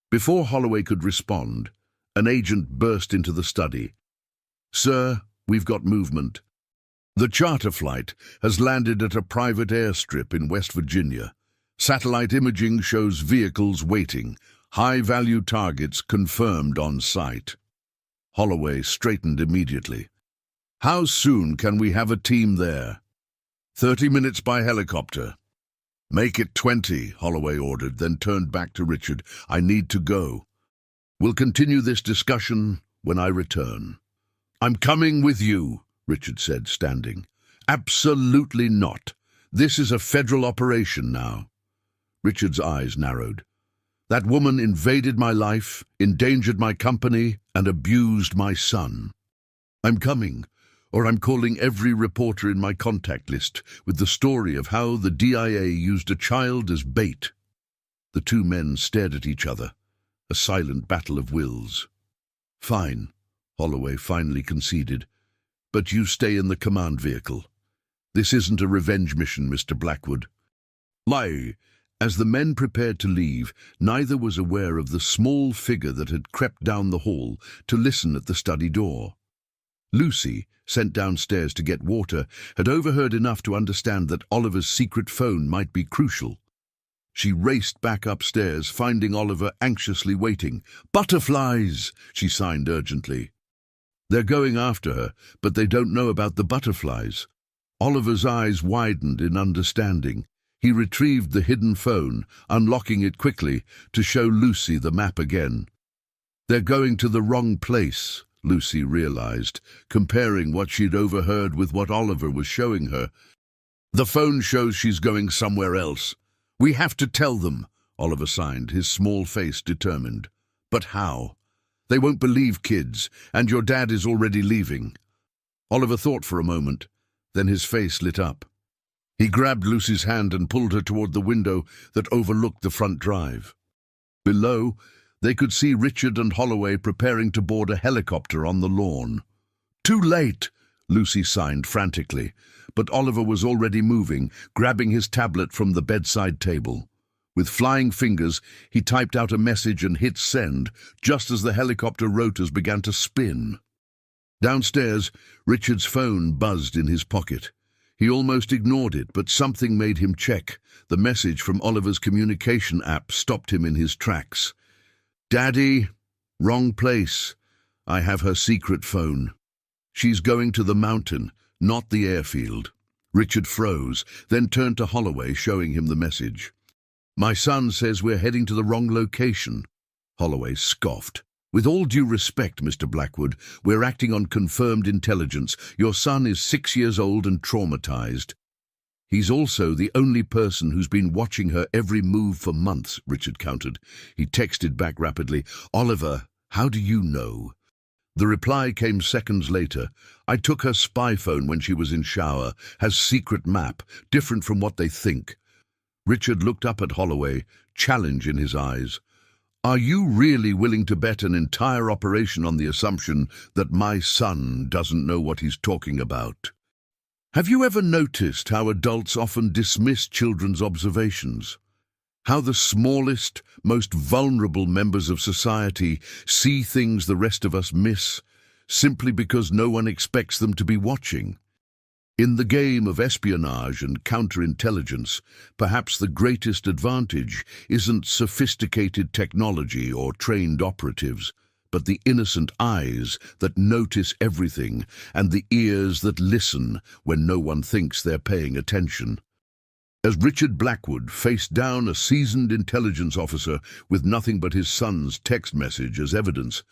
Before Holloway could respond, an agent burst into the study. Sir, we've got movement. The charter flight has landed at a private airstrip in West Virginia. Satellite imaging shows vehicles waiting. High-value targets confirmed on site. Holloway straightened immediately. How soon can we have a team there? 30 minutes by helicopter. Make it 20, Holloway ordered, then turned back to Richard. I need to go. We'll continue this discussion when I return. I'm coming with you, Richard said, standing. Absolutely not. This is a federal operation now. Richard's eyes narrowed. That woman invaded my life, endangered my company, and abused my son. I'm coming, or I'm calling every reporter in my contact list with the story of how the DIA used a child as bait. The two men stared at each other, a silent battle of wills. Fine, Holloway finally conceded, but you stay in the command vehicle. This isn't a revenge mission, Mr. Blackwood. Lie. As the men prepared to leave, neither was aware of the small figure that had crept down the hall to listen at the study door. Lucy, sent downstairs to get water, had overheard enough to understand that Oliver's secret phone might be crucial. She raced back upstairs, finding Oliver anxiously waiting. Butterflies, she signed urgently. They're going after her, but they don't know about the butterflies. Oliver's eyes widened in understanding. He retrieved the hidden phone, unlocking it quickly to show Lucy the map again. They're going to the wrong place, Lucy realized, comparing what she'd overheard with what Oliver was showing her. The phone shows she's going somewhere else. We have to tell them, Oliver signed, his small face determined. But how? They won't believe kids, and your dad is already leaving. Oliver thought for a moment, then his face lit up. He grabbed Lucy's hand and pulled her toward the window that overlooked the front drive. Below, they could see Richard and Holloway preparing to board a helicopter on the lawn. Too late, Lucy signed frantically, but Oliver was already moving, grabbing his tablet from the bedside table. With flying fingers, he typed out a message and hit send, just as the helicopter rotors began to spin. Downstairs, Richard's phone buzzed in his pocket. He almost ignored it, but something made him check. The message from Oliver's communication app stopped him in his tracks. Daddy, wrong place. I have her secret phone. She's going to the mountain, not the airfield. Richard froze, then turned to Holloway, showing him the message. My son says we're heading to the wrong location. Holloway scoffed. With all due respect, Mr. Blackwood, we're acting on confirmed intelligence. Your son is 6 years old and traumatized. He's also the only person who's been watching her every move for months, Richard countered. He texted back rapidly, Oliver, how do you know? The reply came seconds later. I took her spy phone when she was in shower. Has secret map, different from what they think. Richard looked up at Holloway, challenge in his eyes. Are you really willing to bet an entire operation on the assumption that my son doesn't know what he's talking about? Have you ever noticed how adults often dismiss children's observations? How the smallest, most vulnerable members of society see things the rest of us miss, simply because no one expects them to be watching? In the game of espionage and counterintelligence, perhaps the greatest advantage isn't sophisticated technology or trained operatives, but the innocent eyes that notice everything and the ears that listen when no one thinks they're paying attention. As Richard Blackwood faced down a seasoned intelligence officer with nothing but his son's text message as evidence,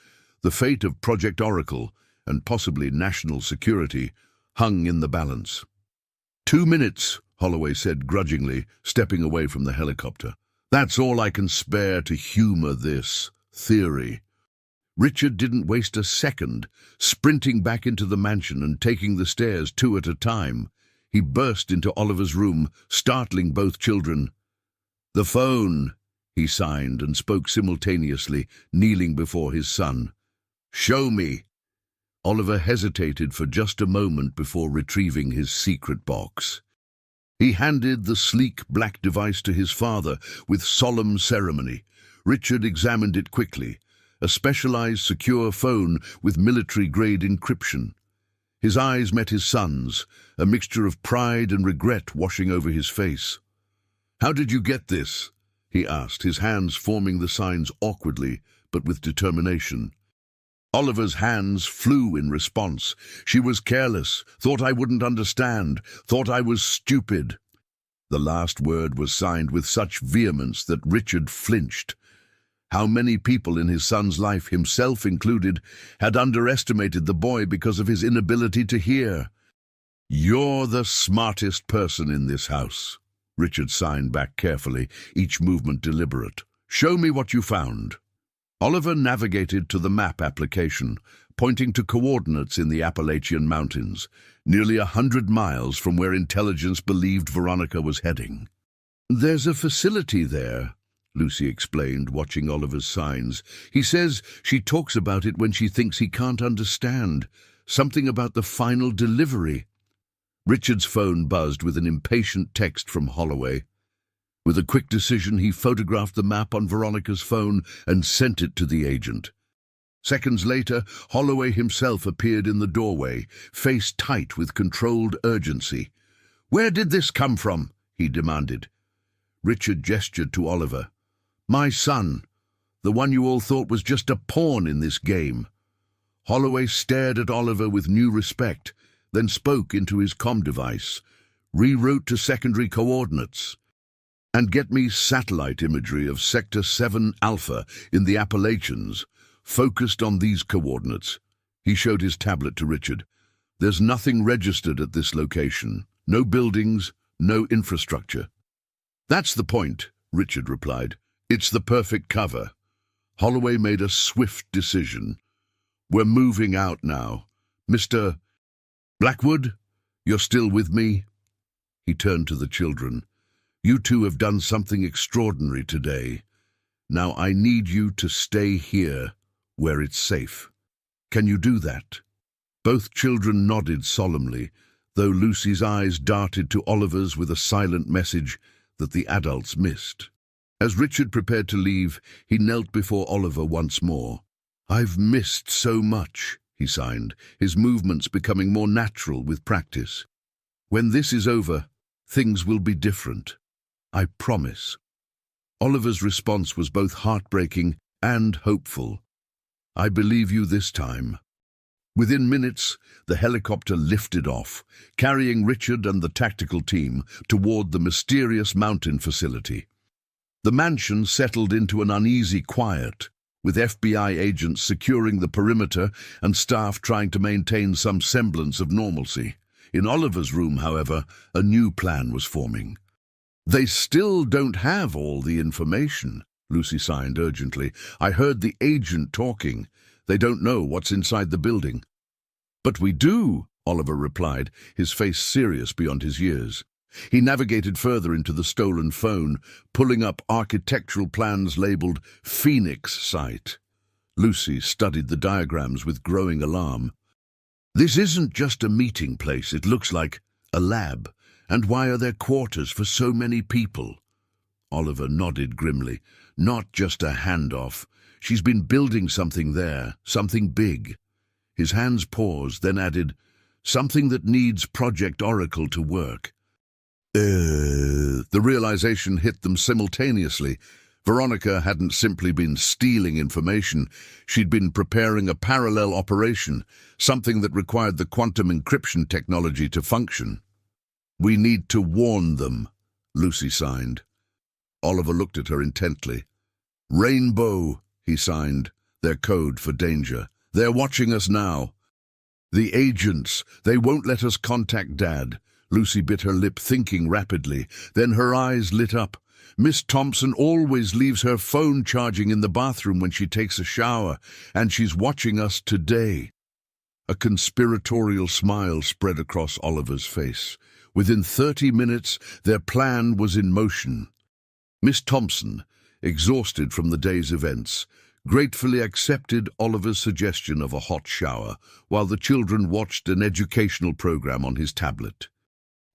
the fate of Project Oracle and possibly national security hung in the balance. 2 minutes, Holloway said grudgingly, stepping away from the helicopter. That's all I can spare to humor this theory. Richard didn't waste a second, sprinting back into the mansion and taking the stairs 2 at a time. He burst into Oliver's room, startling both children. "The phone," he signed and spoke simultaneously, kneeling before his son. "Show me." Oliver hesitated for just a moment before retrieving his secret box. He handed the sleek black device to his father with solemn ceremony. Richard examined it quickly, a specialized secure phone with military-grade encryption. His eyes met his son's, a mixture of pride and regret washing over his face. "How did you get this?" he asked, his hands forming the signs awkwardly, but with determination. Oliver's hands flew in response. "She was careless, thought I wouldn't understand, thought I was stupid." The last word was signed with such vehemence that Richard flinched. How many people in his son's life, himself included, had underestimated the boy because of his inability to hear? "You're the smartest person in this house," Richard signed back carefully, each movement deliberate. "Show me what you found." Oliver navigated to the map application, pointing to coordinates in the Appalachian Mountains, nearly 100 miles from where intelligence believed Veronica was heading. "There's a facility there," Lucy explained, watching Oliver's signs. "He says she talks about it when she thinks he can't understand. Something about the final delivery." Richard's phone buzzed with an impatient text from Holloway. With a quick decision, he photographed the map on Veronica's phone and sent it to the agent. Seconds later, Holloway himself appeared in the doorway, face tight with controlled urgency. "Where did this come from?" he demanded. Richard gestured to Oliver. "My son, the one you all thought was just a pawn in this game." Holloway stared at Oliver with new respect, then spoke into his comm device. "Reroute to secondary coordinates. And get me satellite imagery of Sector 7 Alpha in the Appalachians, focused on these coordinates." He showed his tablet to Richard. "There's nothing registered at this location. No buildings, no infrastructure." "That's the point," Richard replied. "It's the perfect cover." Holloway made a swift decision. "We're moving out now. Mr. Blackwood, you're still with me?" He turned to the children. "You two have done something extraordinary today. Now I need you to stay here, where it's safe. Can you do that?" Both children nodded solemnly, though Lucy's eyes darted to Oliver's with a silent message that the adults missed. As Richard prepared to leave, he knelt before Oliver once more. "I've missed so much," he signed, his movements becoming more natural with practice. "When this is over, things will be different. I promise." Oliver's response was both heartbreaking and hopeful. "I believe you this time." Within minutes, the helicopter lifted off, carrying Richard and the tactical team toward the mysterious mountain facility. The mansion settled into an uneasy quiet, with FBI agents securing the perimeter and staff trying to maintain some semblance of normalcy. In Oliver's room, however, a new plan was forming. "They still don't have all the information," Lucy signed urgently. "I heard the agent talking. They don't know what's inside the building." "But we do," Oliver replied, his face serious beyond his years. He navigated further into the stolen phone, pulling up architectural plans labeled Phoenix Site. Lucy studied the diagrams with growing alarm. "This isn't just a meeting place, it looks like a lab. And why are there quarters for so many people?" Oliver nodded grimly. "Not just a handoff. She's been building something there, something big." His hands paused, then added, "Something that needs Project Oracle to work." The realization hit them simultaneously. Veronica hadn't simply been stealing information. She'd been preparing a parallel operation, something that required the quantum encryption technology to function. "We need to warn them," Lucy signed. Oliver looked at her intently. "Rainbow," he signed, their code for danger. "They're watching us now." "The agents, they won't let us contact Dad." Lucy bit her lip, thinking rapidly. Then her eyes lit up. Miss Thompson always leaves her phone charging in the bathroom when she takes a shower, and she's watching us today." A conspiratorial smile spread across Oliver's face. Within 30 minutes, their plan was in motion. Miss Thompson, exhausted from the day's events, gratefully accepted Oliver's suggestion of a hot shower, while the children watched an educational program on his tablet.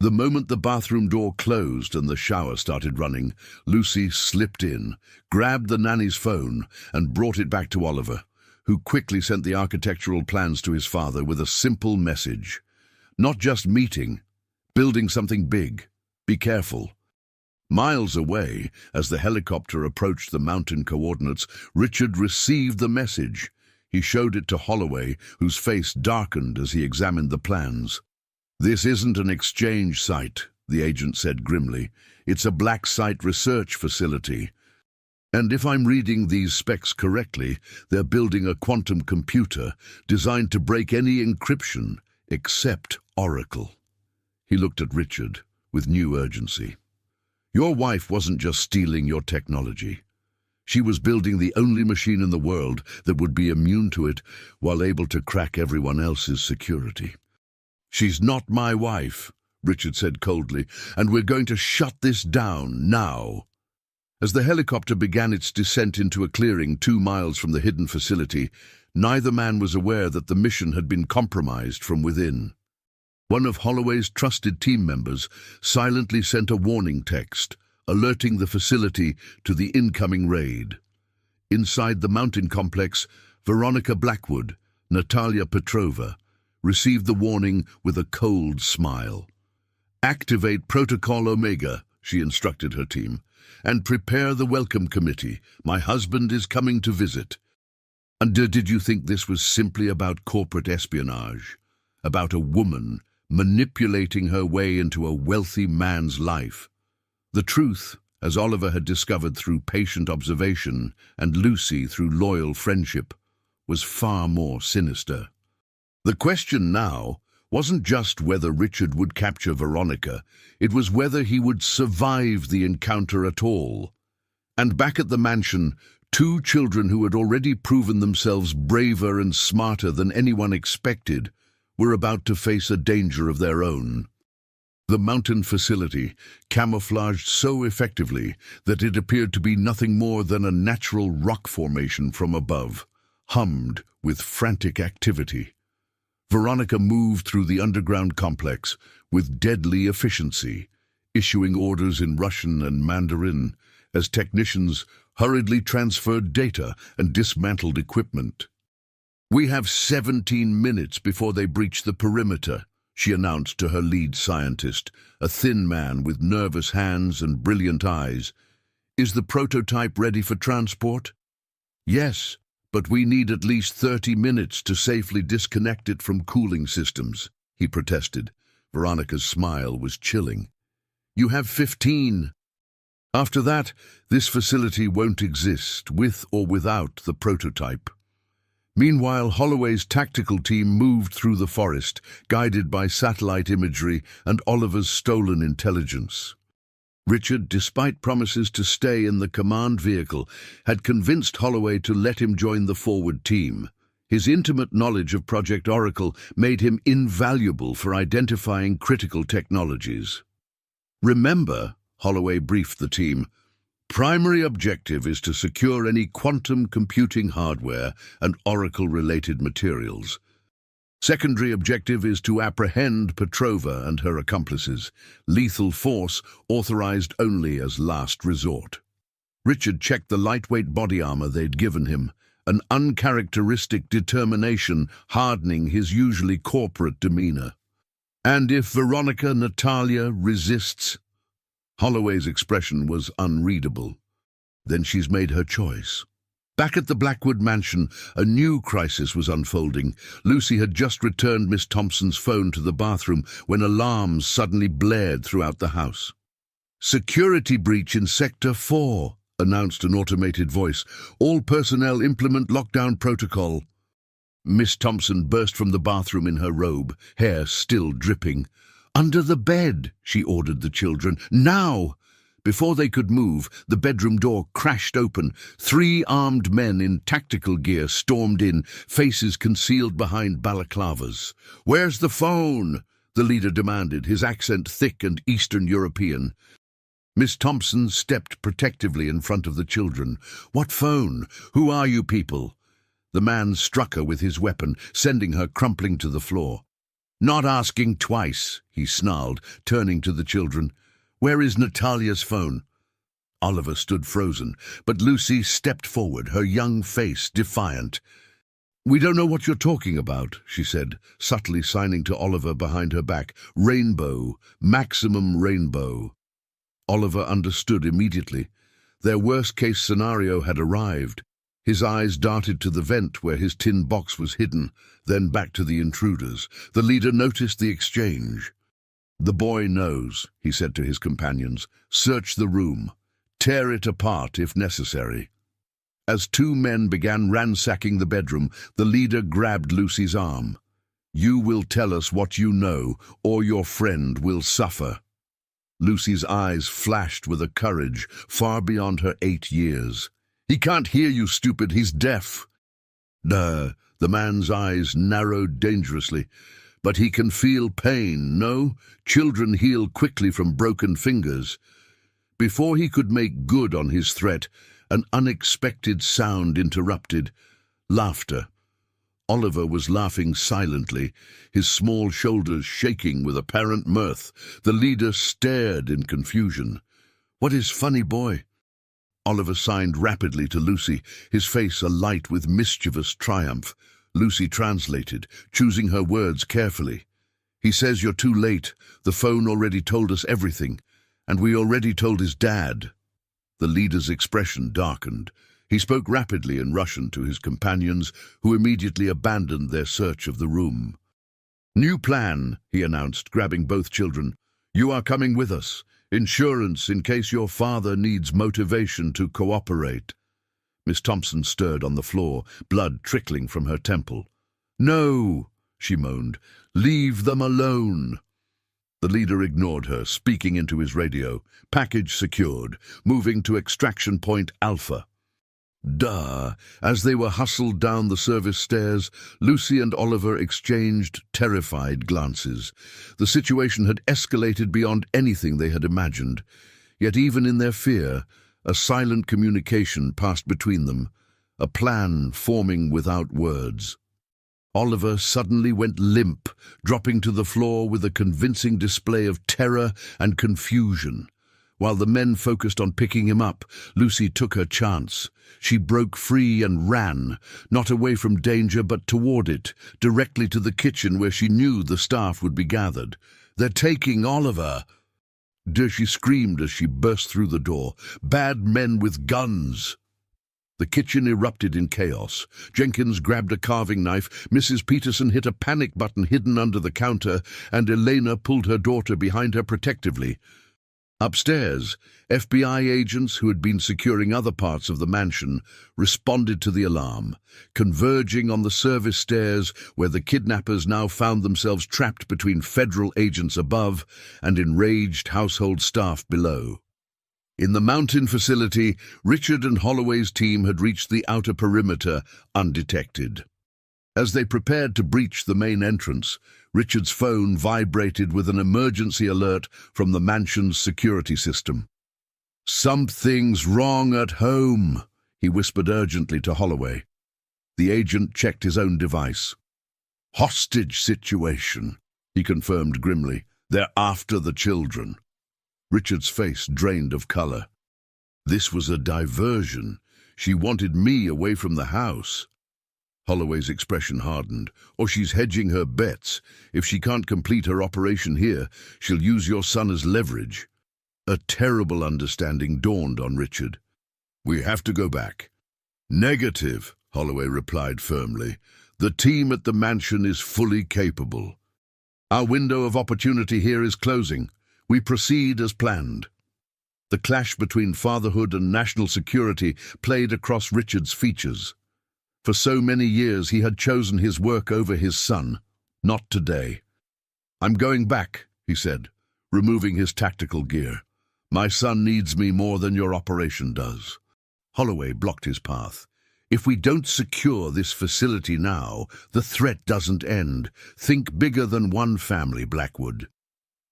The moment the bathroom door closed and the shower started running, Lucy slipped in, grabbed the nanny's phone, and brought it back to Oliver, who quickly sent the architectural plans to his father with a simple message. Not just meeting, building something big. Be careful. Miles away, as the helicopter approached the mountain coordinates, Richard received the message. He showed it to Holloway, whose face darkened as he examined the plans. "This isn't an exchange site," the agent said grimly. "It's a black site research facility. And if I'm reading these specs correctly, they're building a quantum computer designed to break any encryption except Oracle." He looked at Richard with new urgency. "Your wife wasn't just stealing your technology. She was building the only machine in the world that would be immune to it while able to crack everyone else's security." "She's not my wife," Richard said coldly, "and we're going to shut this down now." As the helicopter began its descent into a clearing 2 miles from the hidden facility, neither man was aware that the mission had been compromised from within. One of Holloway's trusted team members silently sent a warning text, alerting the facility to the incoming raid. Inside the mountain complex, Veronica Blackwood, Natalia Petrova, received the warning with a cold smile. "Activate Protocol Omega," she instructed her team, "and prepare the welcome committee. My husband is coming to visit." And did you think this was simply about corporate espionage? About a woman manipulating her way into a wealthy man's life? The truth, as Oliver had discovered through patient observation and Lucy through loyal friendship, was far more sinister. The question now wasn't just whether Richard would capture Veronica, it was whether he would survive the encounter at all. And back at the mansion, 2 children who had already proven themselves braver and smarter than anyone expected were about to face a danger of their own. The mountain facility, camouflaged so effectively that it appeared to be nothing more than a natural rock formation from above, hummed with frantic activity. Veronica moved through the underground complex with deadly efficiency, issuing orders in Russian and Mandarin as technicians hurriedly transferred data and dismantled equipment. "We have 17 minutes before they breach the perimeter," she announced to her lead scientist, a thin man with nervous hands and brilliant eyes. "Is the prototype ready for transport?" "Yes, but we need at least 30 minutes to safely disconnect it from cooling systems," he protested. Veronica's smile was chilling. "You have 15. After that, this facility won't exist, with or without the prototype." Meanwhile, Holloway's tactical team moved through the forest, guided by satellite imagery and Oliver's stolen intelligence. Richard, despite promises to stay in the command vehicle, had convinced Holloway to let him join the forward team. His intimate knowledge of Project Oracle made him invaluable for identifying critical technologies. "Remember," Holloway briefed the team, "primary objective is to secure any quantum computing hardware and Oracle-related materials. Secondary objective is to apprehend Petrova and her accomplices, lethal force authorized only as last resort." Richard checked the lightweight body armor they'd given him, an uncharacteristic determination hardening his usually corporate demeanor. "And if Veronica Natalia resists?" Holloway's expression was unreadable. "Then she's made her choice." Back at the Blackwood mansion, a new crisis was unfolding. Lucy had just returned Miss Thompson's phone to the bathroom when alarms suddenly blared throughout the house. "Security breach in Sector 4, announced an automated voice. "All personnel implement lockdown protocol." Miss Thompson burst from the bathroom in her robe, hair still dripping. "Under the bed," she ordered the children. "Now!" Before they could move, the bedroom door crashed open. 3 armed men in tactical gear stormed in, faces concealed behind balaclavas. "Where's the phone?" the leader demanded, his accent thick and Eastern European. Miss Thompson stepped protectively in front of the children. "What phone? Who are you people?" The man struck her with his weapon, sending her crumpling to the floor. "Not asking twice," he snarled, turning to the children. "Where is Natalia's phone?" Oliver stood frozen, but Lucy stepped forward, her young face defiant. "We don't know what you're talking about," she said, subtly signing to Oliver behind her back. "Rainbow, maximum rainbow." Oliver understood immediately. Their worst-case scenario had arrived. His eyes darted to the vent where his tin box was hidden, then back to the intruders. The leader noticed the exchange. "The boy knows," he said to his companions. "Search the room. Tear it apart if necessary." As 2 men began ransacking the bedroom, the leader grabbed Lucy's arm. "You will tell us what you know, or your friend will suffer." Lucy's eyes flashed with a courage far beyond her 8 years. "He can't hear you, stupid. He's deaf." The man's eyes narrowed dangerously. "But he can feel pain, no? Children heal quickly from broken fingers." Before he could make good on his threat, an unexpected sound interrupted. Laughter. Oliver was laughing silently, his small shoulders shaking with apparent mirth. The leader stared in confusion. "What is funny, boy?" Oliver signed rapidly to Lucy, his face alight with mischievous triumph. Lucy translated, choosing her words carefully. "He says you're too late. The phone already told us everything, and we already told his dad." The leader's expression darkened. He spoke rapidly in Russian to his companions, who immediately abandoned their search of the room. "New plan," he announced, grabbing both children. "You are coming with us. Insurance in case your father needs motivation to cooperate." Miss Thompson stirred on the floor, blood trickling from her temple. "No," she moaned. "Leave them alone." The leader ignored her, speaking into his radio. "Package secured. Moving to extraction point Alpha." As they were hustled down the service stairs, Lucy and Oliver exchanged terrified glances. The situation had escalated beyond anything they had imagined. Yet even in their fear, a silent communication passed between them, a plan forming without words. Oliver suddenly went limp, dropping to the floor with a convincing display of terror and confusion. While the men focused on picking him up, Lucy took her chance. She broke free and ran, not away from danger but toward it, directly to the kitchen where she knew the staff would be gathered. "They're taking Oliver!" She screamed as she burst through the door. "Bad men with guns!" The kitchen erupted in chaos. Jenkins grabbed a carving knife, Mrs. Peterson hit a panic button hidden under the counter, and Elena pulled her daughter behind her protectively. Upstairs, FBI agents who had been securing other parts of the mansion responded to the alarm, converging on the service stairs where the kidnappers now found themselves trapped between federal agents above and enraged household staff below. In the mountain facility, Richard and Holloway's team had reached the outer perimeter undetected. As they prepared to breach the main entrance, Richard's phone vibrated with an emergency alert from the mansion's security system. "Something's wrong at home," he whispered urgently to Holloway. The agent checked his own device. "Hostage situation," he confirmed grimly. "They're after the children." Richard's face drained of color. "This was a diversion. She wanted me away from the house." Holloway's expression hardened. "Or she's hedging her bets. If she can't complete her operation here, she'll use your son as leverage." A terrible understanding dawned on Richard. "We have to go back." "Negative," Holloway replied firmly. "The team at the mansion is fully capable. Our window of opportunity here is closing. We proceed as planned." The clash between fatherhood and national security played across Richard's features. For so many years he had chosen his work over his son. Not today. "I'm going back," he said, removing his tactical gear. My son needs me more than your operation does. Holloway blocked his path. If we don't secure this facility now, the threat doesn't end. Think bigger than one family, Blackwood.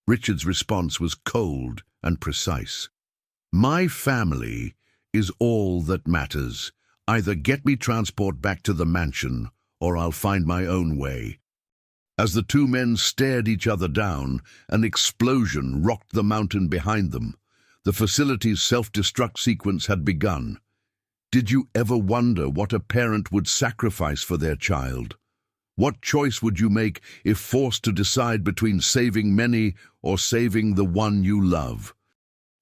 Richard's response was cold and precise. My family is all that matters. Either get me transport back to the mansion, or I'll find my own way. As the two men stared each other down, an explosion rocked the mountain behind them. The facility's self-destruct sequence had begun. Did you ever wonder what a parent would sacrifice for their child? What choice would you make if forced to decide between saving many or saving the one you love?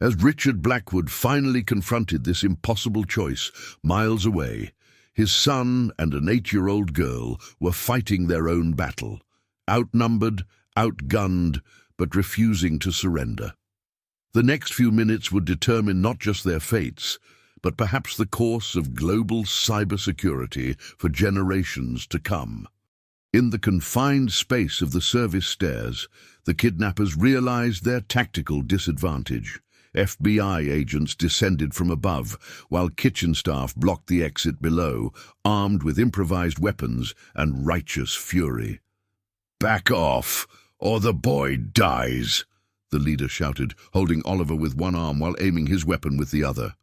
As Richard Blackwood finally confronted this impossible choice, miles away, his son and an 8-year-old girl were fighting their own battle, outnumbered, outgunned, but refusing to surrender. The next few minutes would determine not just their fates, but perhaps the course of global cybersecurity for generations to come. In the confined space of the service stairs, the kidnappers realized their tactical disadvantage. FBI agents descended from above, while kitchen staff blocked the exit below, armed with improvised weapons and righteous fury. "Back off, or the boy dies," the leader shouted, holding Oliver with one arm while aiming his weapon with the other.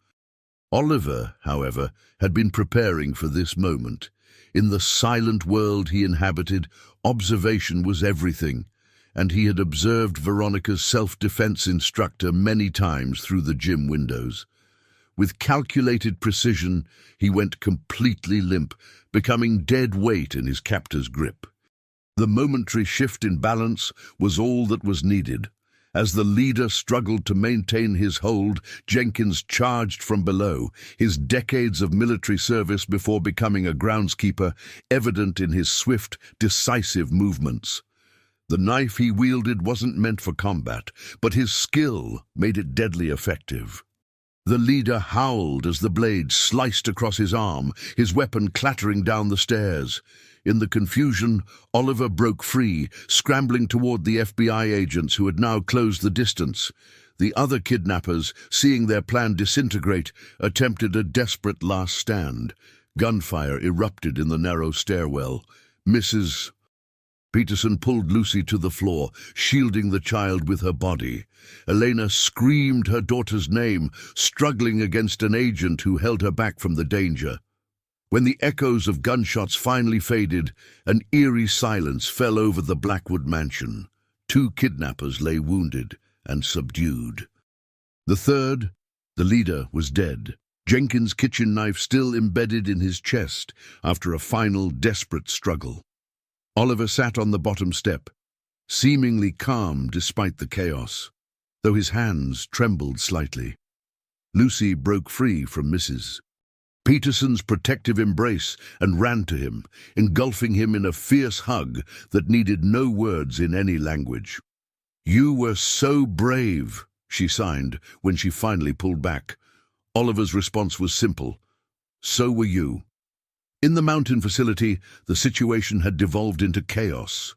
Oliver, however, had been preparing for this moment. In the silent world he inhabited, observation was everything, and he had observed Veronica's self-defense instructor many times through the gym windows. With calculated precision, he went completely limp, becoming dead weight in his captor's grip. The momentary shift in balance was all that was needed. As the leader struggled to maintain his hold, Jenkins charged from below, his decades of military service before becoming a groundskeeper evident in his swift, decisive movements. The knife he wielded wasn't meant for combat, but his skill made it deadly effective. The leader howled as the blade sliced across his arm, his weapon clattering down the stairs. In the confusion, Oliver broke free, scrambling toward the FBI agents who had now closed the distance. The other kidnappers, seeing their plan disintegrate, attempted a desperate last stand. Gunfire erupted in the narrow stairwell. Mrs. Peterson pulled Lucy to the floor, shielding the child with her body. Elena screamed her daughter's name, struggling against an agent who held her back from the danger. When the echoes of gunshots finally faded, an eerie silence fell over the Blackwood mansion. 2 kidnappers lay wounded and subdued. The third, the leader, was dead, Jenkins' kitchen knife still embedded in his chest after a final desperate struggle. Oliver sat on the bottom step, seemingly calm despite the chaos, though his hands trembled slightly. Lucy broke free from Mrs. Peterson's protective embrace and ran to him, engulfing him in a fierce hug that needed no words in any language. "You were so brave," she signed when she finally pulled back. Oliver's response was simple. "So were you." In the mountain facility, the situation had devolved into chaos.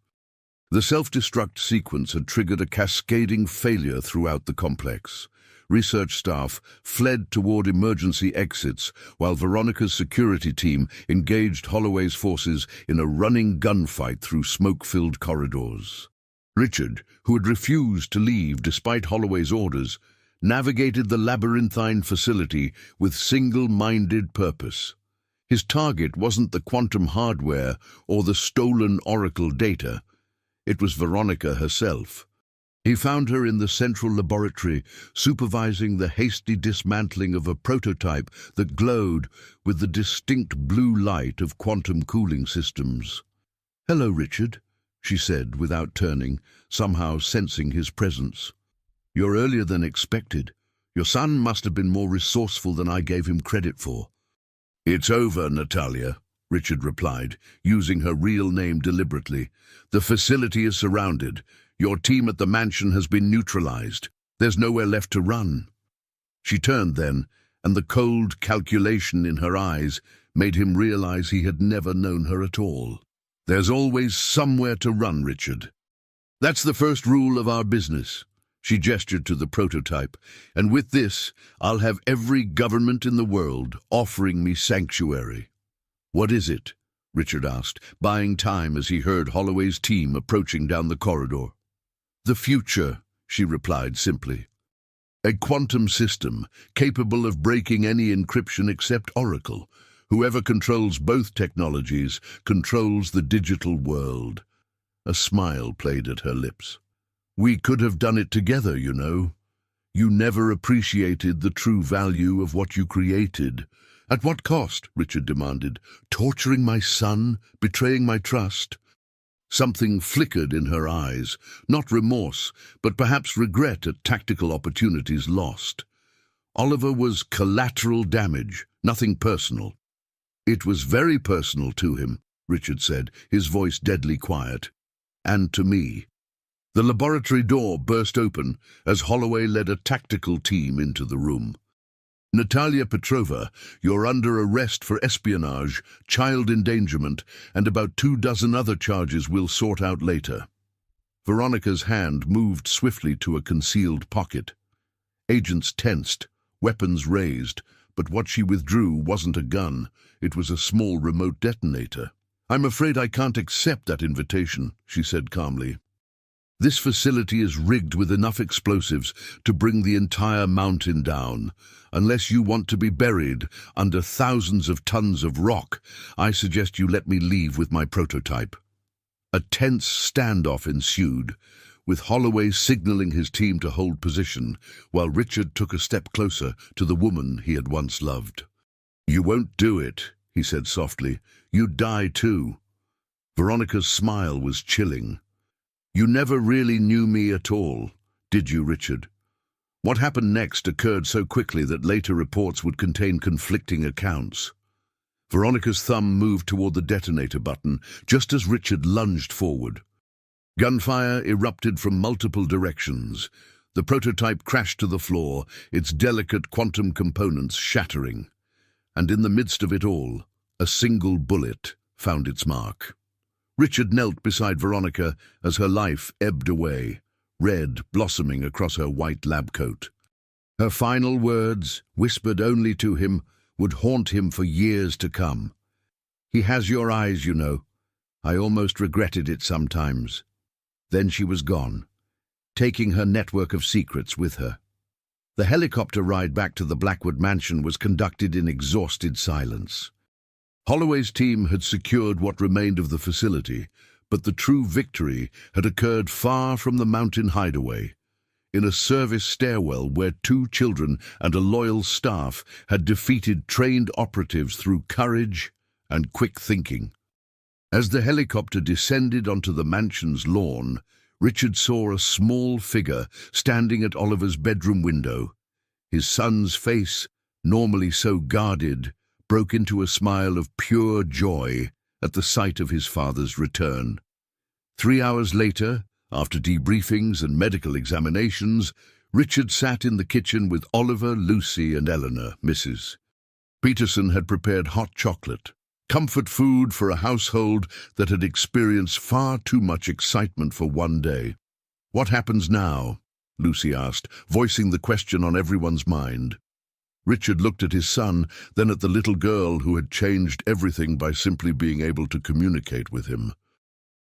The self-destruct sequence had triggered a cascading failure throughout the complex. Research staff fled toward emergency exits, while Veronica's security team engaged Holloway's forces in a running gunfight through smoke-filled corridors. Richard, who had refused to leave despite Holloway's orders, navigated the labyrinthine facility with single-minded purpose. His target wasn't the quantum hardware or the stolen Oracle data. It was Veronica herself. He found her in the central laboratory, supervising the hasty dismantling of a prototype that glowed with the distinct blue light of quantum cooling systems. "Hello, Richard," she said without turning, somehow sensing his presence. "You're earlier than expected. Your son must have been more resourceful than I gave him credit for." "It's over, Natalia," Richard replied, using her real name deliberately. "The facility is surrounded. Your team at the mansion has been neutralized. There's nowhere left to run." She turned then, and the cold calculation in her eyes made him realize he had never known her at all. "There's always somewhere to run, Richard. That's the first rule of our business." She gestured to the prototype. "And with this, I'll have every government in the world offering me sanctuary." "What is it?" Richard asked, buying time as he heard Holloway's team approaching down the corridor. "The future," she replied simply. "A quantum system capable of breaking any encryption except Oracle. Whoever controls both technologies controls the digital world." A smile played at her lips. "We could have done it together, you know. You never appreciated the true value of what you created." "At what cost?" Richard demanded. "Torturing my son? Betraying my trust?" Something flickered in her eyes, not remorse, but perhaps regret at tactical opportunities lost. Oliver was collateral damage, nothing personal. "It was very personal to him," Richard said, his voice deadly quiet. "And to me." The laboratory door burst open as Holloway led a tactical team into the room. "Natalia Petrova, you're under arrest for espionage, child endangerment, and about 24 other charges we'll sort out later." Veronica's hand moved swiftly to a concealed pocket. Agents tensed, weapons raised, but what she withdrew wasn't a gun, it was a small remote detonator. "I'm afraid I can't accept that invitation," she said calmly. "This facility is rigged with enough explosives to bring the entire mountain down. Unless you want to be buried under thousands of tons of rock, I suggest you let me leave with my prototype." A tense standoff ensued, with Holloway signaling his team to hold position, while Richard took a step closer to the woman he had once loved. "You won't do it," he said softly. "You'd die too." Veronica's smile was chilling. "You never really knew me at all, did you, Richard?" What happened next occurred so quickly that later reports would contain conflicting accounts. Veronica's thumb moved toward the detonator button just as Richard lunged forward. Gunfire erupted from multiple directions. The prototype crashed to the floor, its delicate quantum components shattering. And in the midst of it all, a single bullet found its mark. Richard knelt beside Veronica as her life ebbed away, red blossoming across her white lab coat. Her final words, whispered only to him, would haunt him for years to come. "He has your eyes, you know. I almost regretted it sometimes." Then she was gone, taking her network of secrets with her. The helicopter ride back to the Blackwood mansion was conducted in exhausted silence. Holloway's team had secured what remained of the facility, but the true victory had occurred far from the mountain hideaway, in a service stairwell where 2 children and a loyal staff had defeated trained operatives through courage and quick thinking. As the helicopter descended onto the mansion's lawn, Richard saw a small figure standing at Oliver's bedroom window. His son's face, normally so guarded, broke into a smile of pure joy at the sight of his father's return. 3 hours later, after debriefings and medical examinations, Richard sat in the kitchen with Oliver, Lucy, and Eleanor, Mrs. Peterson had prepared hot chocolate, comfort food for a household that had experienced far too much excitement for one day. "What happens now?" Lucy asked, voicing the question on everyone's mind. Richard looked at his son, then at the little girl who had changed everything by simply being able to communicate with him.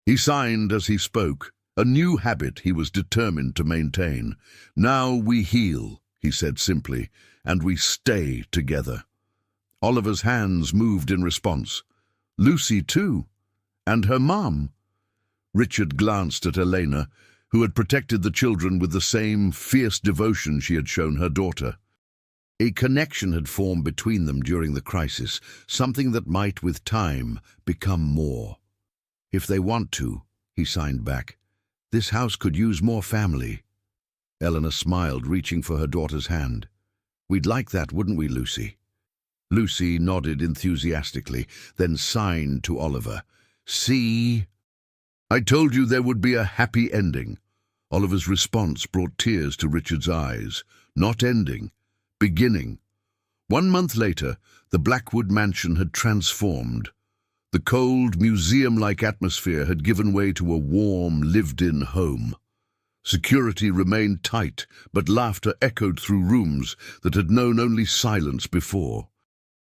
He signed as he spoke, a new habit he was determined to maintain. "Now we heal," he said simply, "and we stay together." Oliver's hands moved in response. Lucy too, and her mom. Richard glanced at Elena, who had protected the children with the same fierce devotion she had shown her daughter. A connection had formed between them during the crisis, something that might, with time, become more. "If they want to," he signed back. "This house could use more family." Eleanor smiled, reaching for her daughter's hand. "We'd like that, wouldn't we, Lucy?" Lucy nodded enthusiastically, then signed to Oliver. "See? I told you there would be a happy ending." Oliver's response brought tears to Richard's eyes. Not ending. Beginning. 1 month later, the Blackwood mansion had transformed. The cold, museum-like atmosphere had given way to a warm, lived-in home. Security remained tight, but laughter echoed through rooms that had known only silence before.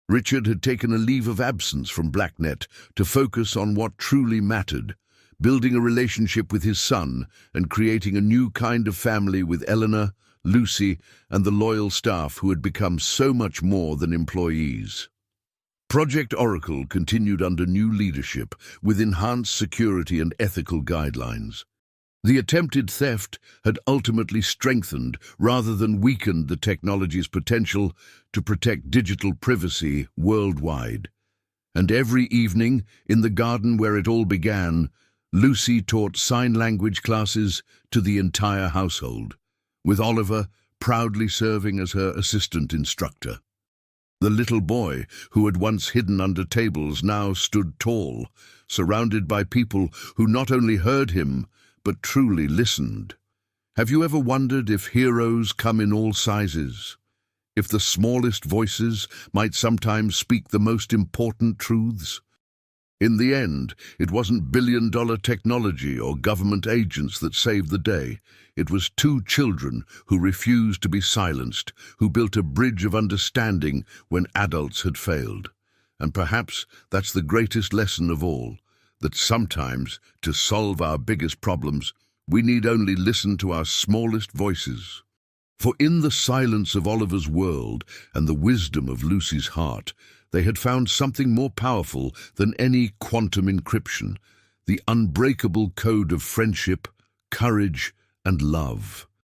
Richard had taken a leave of absence from Blacknet to focus on what truly mattered, building a relationship with his son and creating a new kind of family with Eleanor, Lucy, and the loyal staff who had become so much more than employees. Project Oracle continued under new leadership with enhanced security and ethical guidelines. The attempted theft had ultimately strengthened rather than weakened the technology's potential to protect digital privacy worldwide. And every evening, in the garden where it all began, Lucy taught sign language classes to the entire household, with Oliver proudly serving as her assistant instructor. The little boy, who had once hidden under tables, now stood tall, surrounded by people who not only heard him, but truly listened. Have you ever wondered if heroes come in all sizes? If the smallest voices might sometimes speak the most important truths? In the end, it wasn't billion-dollar technology or government agents that saved the day. It was two children who refused to be silenced, who built a bridge of understanding when adults had failed. And perhaps that's the greatest lesson of all, that sometimes, to solve our biggest problems, we need only listen to our smallest voices. For in the silence of Oliver's world and the wisdom of Lucy's heart, they had found something more powerful than any quantum encryption, the unbreakable code of friendship, courage, and love.